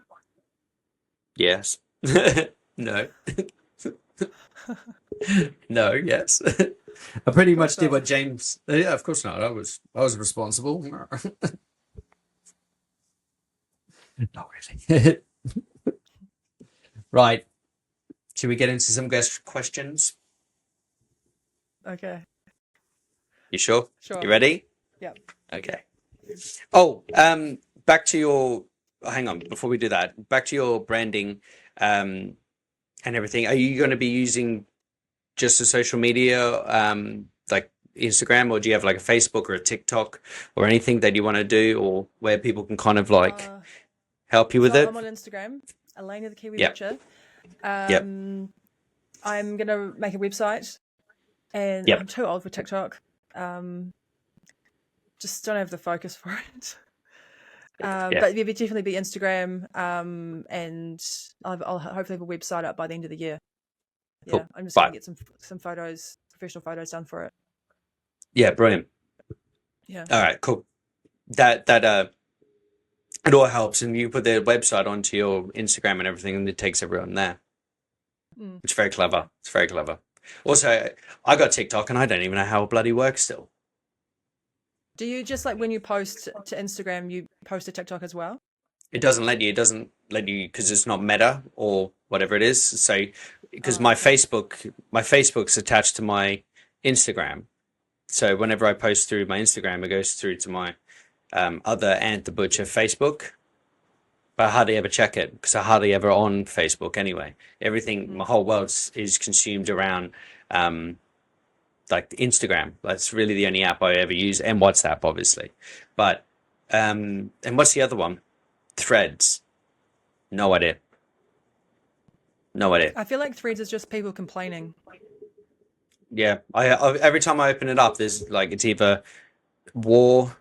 Yes. No. No. Yes. I pretty Of much course did not. what James. Yeah, of course not. I was responsible. Not really. Right. Should we get into some guest questions? Okay. You sure? Sure. You ready? Yep. Okay. Oh, back to your. Hang on. Before we do that, back to your branding, and everything. Are you going to be using just a social media, like Instagram, or do you have like a Facebook or a TikTok or anything that you want to do, or where people can kind of like help you with So it? I'm on Instagram, Alayna the Kiwi Yep. Butcher. Yep. I'm gonna make a website, and Yep. I'm too old for TikTok. Just don't have the focus for it. Yeah. But yeah, definitely be Instagram, and I'll hopefully have a website up by the end of the year. Yeah, Cool. I'm just gonna Right. get some photos, professional photos done for it. Yeah. Brilliant. Yeah. All right. Cool. That it all helps, and you put their website onto your Instagram and everything, and it takes everyone there. Mm. It's very clever. It's very clever. Also, I got TikTok, and I don't even know how it bloody works still. Do you just like when you post to Instagram, you post to TikTok as well? It doesn't let you. It doesn't let you because it's not Meta or whatever it is. So, because Oh, okay. My Facebook's attached to my Instagram. So whenever I post through my Instagram, it goes through to my other Ant the Butcher Facebook. But I hardly ever check it because I hardly ever on Facebook anyway. Everything, my whole world is consumed around like Instagram. That's really the only app I ever use, and WhatsApp, obviously. But and what's the other one? Threads. No idea. No idea. I feel like Threads is just people complaining. Yeah, I every time I open it up, there's like it's either war,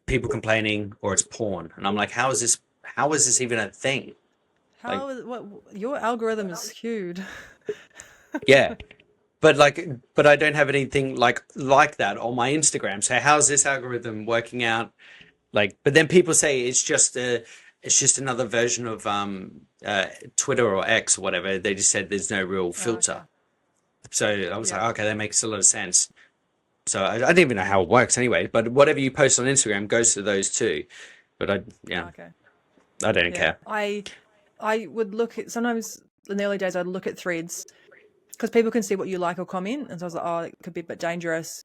people complaining, or it's porn, and I'm like, how is this? How is this even a thing? Like, How is what your algorithm is skewed? yeah, but I don't have anything like that on my Instagram. So how's this algorithm working out? Like, but then people say it's just another version of Twitter or X or whatever. They just said there's no real Oh, okay. filter. So I was like, Yeah. okay, that makes a lot of sense. So I don't even know how it works anyway. But whatever you post on Instagram goes to those too. But Oh, okay. I don't Yeah. care. I would look at sometimes in the early days I'd look at threads because people can see what you like or comment, and so I was like, oh, it could be a bit dangerous.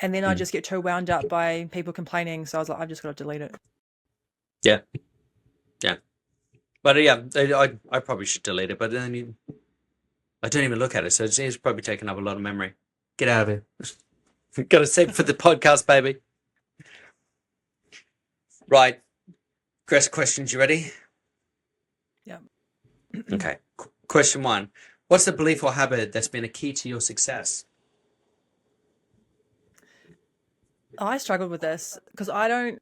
And then I Mm. just get too wound up by people complaining, so I was like, I've just got to delete it. Yeah, yeah. But I probably should delete it. But then I don't even look at it, so it's probably taking up a lot of memory. Get out of here. Got to save it for the podcast, baby. Right. Chris, questions, you ready? Yeah. Okay. Question one. What's the belief or habit that's been a key to your success? I struggled with this because I don't.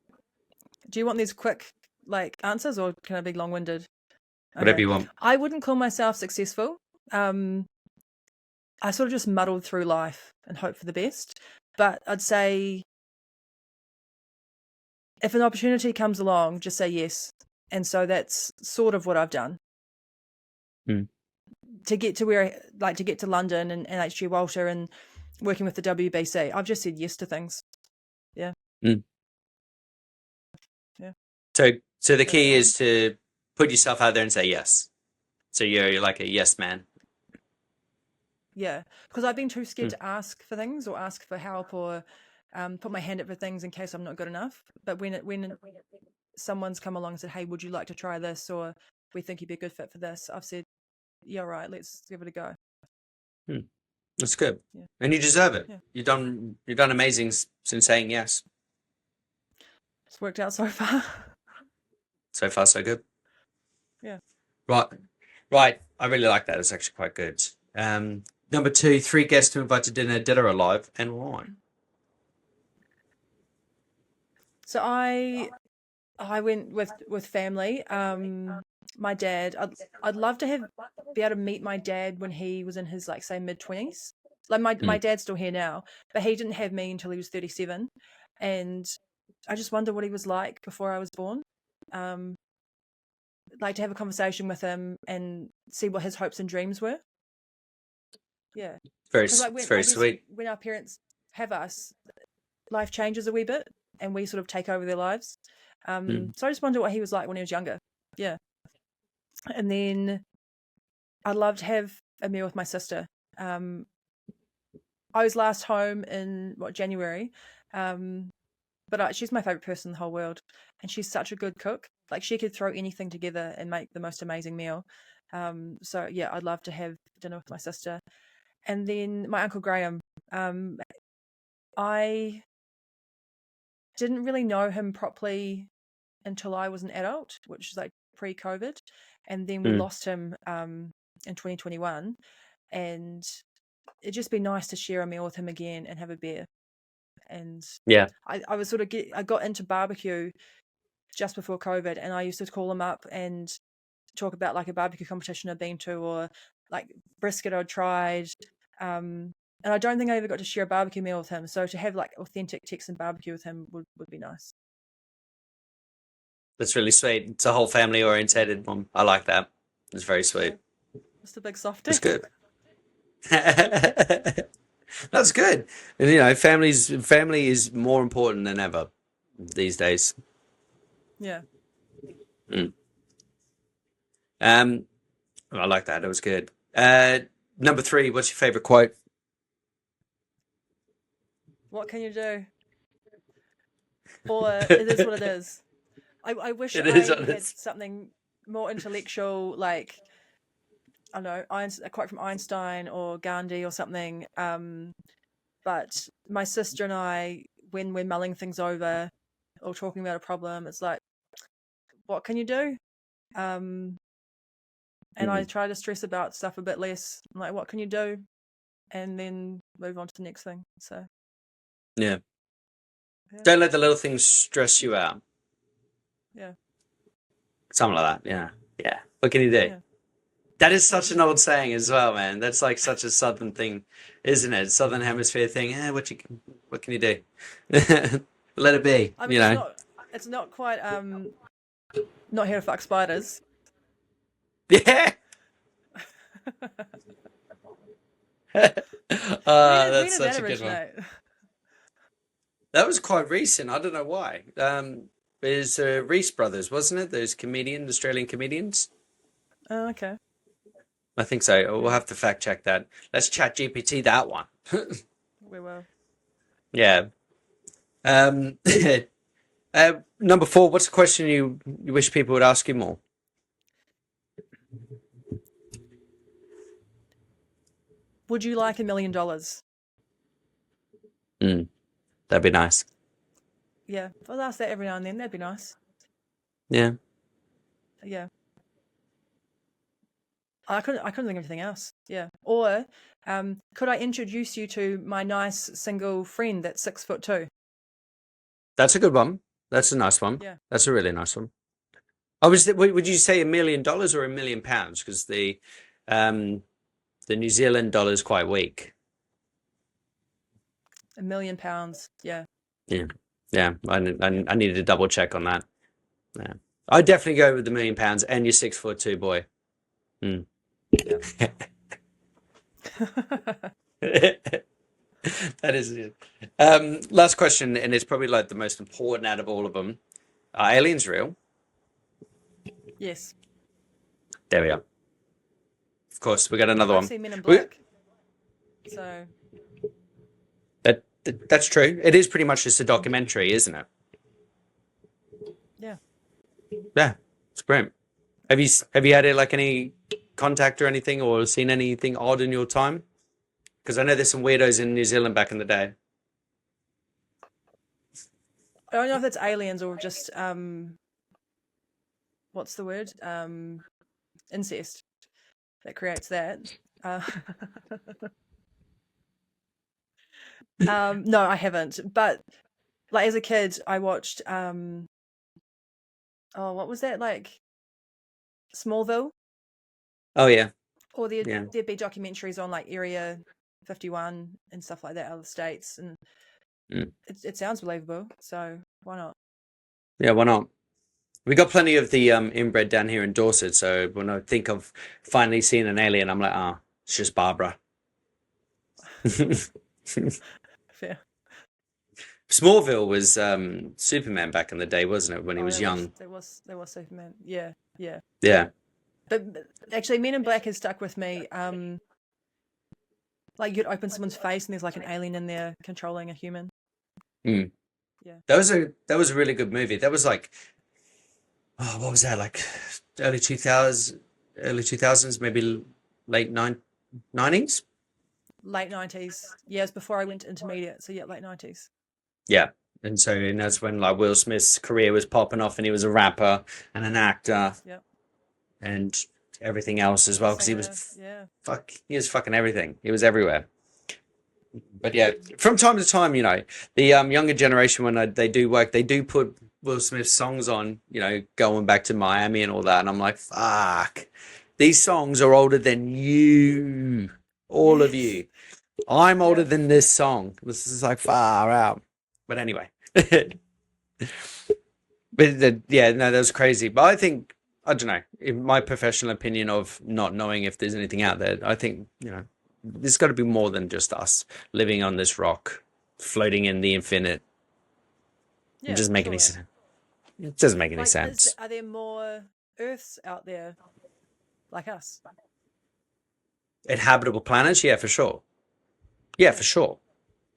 Do you want these quick like answers or can I be long winded? Whatever Okay. you want. I wouldn't call myself successful. I sort of just muddled through life and hope for the best. But I'd say if an opportunity comes along, just say yes. And so that's sort of what I've done. Mm. To get to to get to London and HG Walter and working with the WBC, I've just said yes to things. Yeah. Mm. Yeah. So the key is to put yourself out there and say yes. So you're like a yes man. Yeah. Because I've been too scared to ask for things or ask for help or put my hand up for things in case I'm not good enough. But when someone's come along and said, hey, would you like to try this? Or we think you'd be a good fit for this. I've said, yeah, right, let's give it a go. That's good. Yeah. And you deserve it. Yeah. You've done amazing since saying yes. It's worked out so far. So far, so good. Yeah. Right. I really like that. It's actually quite good. Number two, 3 guests to invite to dinner, dead or alive, and why? So I went with family. My dad. I'd love to be able to meet my dad when he was in his like say mid-20s. Like my dad's still here now, but he didn't have me until he was 37, and I just wonder what he was like before I was born. Like to have a conversation with him and see what his hopes and dreams were. Yeah, because like It's when very I guess sweet. when our parents have us, life changes a wee bit, and we sort of take over their lives. So I just wonder what he was like when he was younger. Yeah, and then I'd love to have a meal with my sister. I was last home in January, but she's my favorite person in the whole world, and she's such a good cook. Like she could throw anything together and make the most amazing meal. So yeah, I'd love to have dinner with my sister, and then my uncle Graham. I didn't really know him properly until I was an adult, which is like pre-COVID, and then we lost him in 2021, and it'd just be nice to share a meal with him again and have a beer. And Yeah. I was sort of I got into barbecue just before COVID, and I used to call him up and talk about like a barbecue competition I'd been to or like brisket I'd tried. And I don't think I ever got to share a barbecue meal with him. So to have like authentic Texan barbecue with him would be nice. That's really sweet. It's a whole family orientated one. I like that. It's very sweet. Just a big softie. It's good. That's good. And you know, family is more important than ever these days. Yeah. I like that. It was good. Number 3, what's your favorite quote? What can you do? Or it is what it is. I wish It I is what it had is. something more intellectual, like I don't know, a quote from Einstein or Gandhi or something. But my sister and I, when we're mulling things over or talking about a problem, it's like, what can you do? And I try to stress about stuff a bit less. I'm like, what can you do? and then move on to the next thing. So Yeah. yeah, Don't let the little things stress you out. yeah, Something like that. Yeah. Yeah. What can you do? yeah. That is such an old saying as well, man. That's like such a southern thing, isn't it? Southern hemisphere thing. What can you do? Let it be, I you mean, know. it's not quite not here to fuck spiders. Yeah. Where That's did such that a good one. originate? That was quite recent. I don't know why. There's Reese Brothers, wasn't it? Those Australian comedians. Oh, okay. I think so. We'll Yeah, have to fact check that. Let's chat GPT that one. we will. Yeah. Um, number 4. What's the question you wish people would ask you more? Would you like $1 million? That'd be nice. Yeah, if I was asked that every now and then, that'd be nice. Yeah. Yeah. I couldn't think of anything else. Yeah. Or could I introduce you to my nice single friend that's 6'2"? That's a good one. That's a nice one. Yeah. That's a really nice one. Would you say $1 million or £1 million? Because the New Zealand dollar is quite weak. £1 million. Yeah. Yeah. Yeah. I needed to double check on that. Yeah. I'd definitely go with the £1 million and your 6'2" boy. Mm. Yeah. That is it. Last question, and it's probably like the most important out of all of them. Are aliens real? Yes. There we are. Of course, we got another I've one. seen Men in Black. So That's true. It is pretty much just a documentary, isn't it? yeah. Yeah, it's great. Have you had like any contact or anything, or seen anything odd in your time? Because I know there's some weirdos in New Zealand back in the day. I don't know if it's aliens or just what's the word? Incest that creates that. No, I haven't. But like as a kid, I watched oh, what was that, like Smallville? Oh yeah, Or yeah, there'd be documentaries on like Area 51 and stuff like that, other states, and Mm. it sounds believable. So why not? yeah. Why not? We got plenty of the inbred down here in Dorset, so when I think of finally seeing an alien, I'm like, ah, it's just Barbara. Fair. Smallville was Superman back in the day, wasn't it? When he Oh, was young. there was Superman. Yeah, yeah. Yeah. But actually, Men in Black has stuck with me. Like you'd open someone's face and there's like an alien in there controlling a human. Mm. Yeah. That was a really good movie. That was like, oh, what was that? Like early 2000s, maybe late 90s. Late 90s. Yeah, it's before I went to intermediate. So yeah, late 90s. Yeah. And that's when like Will Smith's career was popping off, and he was a rapper and an actor. Yep. And everything else as well, because he Singer, was yeah. he was fucking everything. He was everywhere. But yeah, from time to time, the younger generation, when they do work, they do put Will Smith songs on, going back to Miami and all that, and I'm like, fuck, these songs are older than you, all of Yes. you. I'm older Yeah. than this song. This is like far out. But anyway, yeah, no, that was crazy. But I think, I don't know, in my professional opinion of not knowing if there's anything out there, I think, there's got to be more than just us living on this rock, floating in the infinite. Yeah. It doesn't make any sure. sense. It doesn't make any Like, sense. are there more Earths out there like us? Inhabitable planets? Yeah, for sure. Yeah, for sure.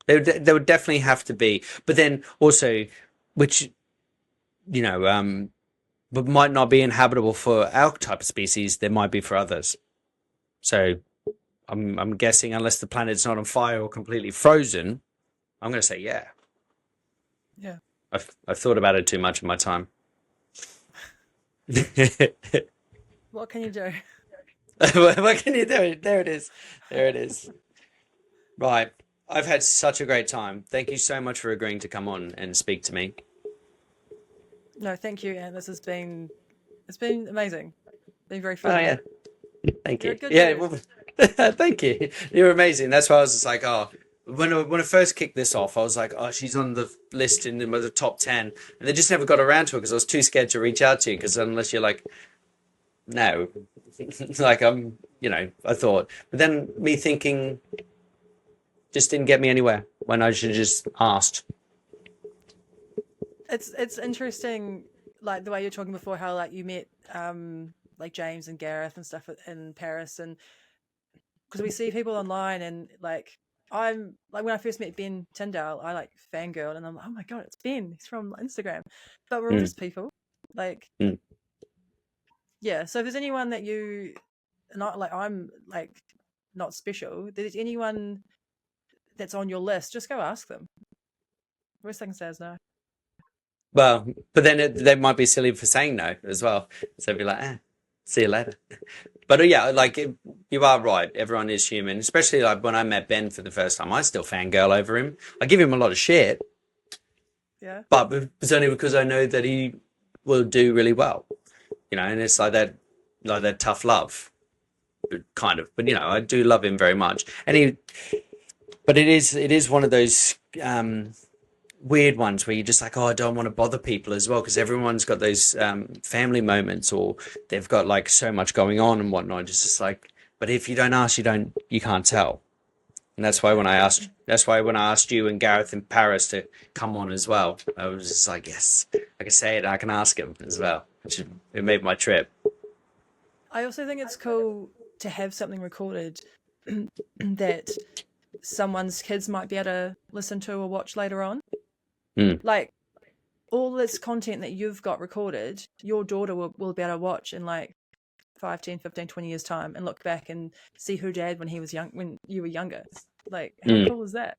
There would definitely have to be. But then also, which, but might not be inhabitable for our type of species, there might be for others. So I'm guessing, unless the planet's not on fire or completely frozen, I'm going to say yeah. Yeah. I've thought about it too much in my time. What can you do? What can you do? There it is. There it is. Right. I've had such a great time. Thank you so much for agreeing to come on and speak to me. No, thank you, and it's been amazing. Been very Oh fun. yeah. Thank You're a you. good Yeah, dude. well, thank you. You're amazing. That's why I was just like, oh, when I first kicked this off, I was like, oh, she's on the list in the top 10, and they just never got around to it because I was too scared to reach out to you. Because unless you're like, no, like I thought, but then me thinking just didn't get me anywhere when I should have just asked. It's interesting, like the way you're talking before, how like you met like James and Gareth and stuff in Paris, and because we see people online and like I'm like when I first met Ben Tyndale, I like fangirled and I'm like, oh my god, it's Ben. He's from Instagram, but we're all Mm, just people. Like mm. yeah. So if there's anyone that you not like, I'm like not special. If there's anyone that's on your list, just go ask them. Worst thing says no. Well, but then they might be silly for saying no as well. So be like, see you later. But yeah, like you are right. Everyone is human, especially like when I met Ben for the first time. I still fangirl over him. I give him a lot of shit, Yeah. but it's only because I know that he will do really well, and it's like that tough love, kind of. But I do love him very much, but it is one of those weird ones where you're just like, oh, I don't want to bother people as well because everyone's got those family moments or they've got like so much going on and whatnot. It's just like, but if you don't ask, you can't tell. And that's why when I asked you and Gareth in Paris to come on as well, I was just like, yes, I can say it. I can ask him as well, it made my trip. I also think it's cool to have something recorded that someone's kids might be able to listen to or watch later on. Mm. Like all this content that you've got recorded, your daughter will be able to watch in like 5, 10, 15, 20 years time and look back and see her dad when he was young, when you were younger. Like how Mm. cool is that?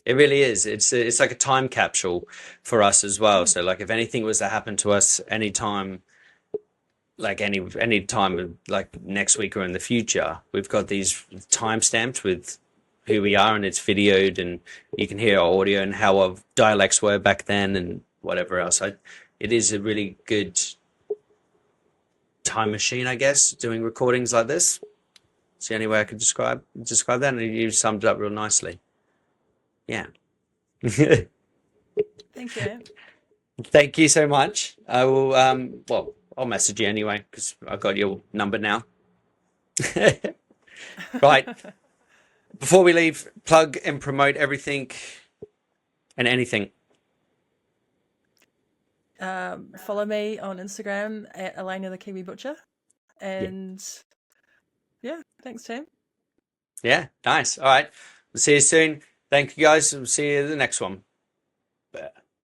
It really is. It's like a time capsule for us as well. So like if anything was to happen to us anytime, like any time like next week or in the future, we've got these time stamped with who we are and it's videoed and you can hear our audio and how our dialects were back then and whatever else. It is a really good time machine, I guess, doing recordings like this. It's the only way I could describe that, and you summed it up real nicely. Yeah. Thank you. Thank you so much. I will well, I'll message you anyway because I've got your number now. Right. Before we leave, plug and promote everything and anything. Follow me on Instagram at Alayna the Kiwi Butcher. And yeah, thanks, Tim. Yeah, nice. All right. We'll see you soon. Thank you guys. We'll see you in the next one.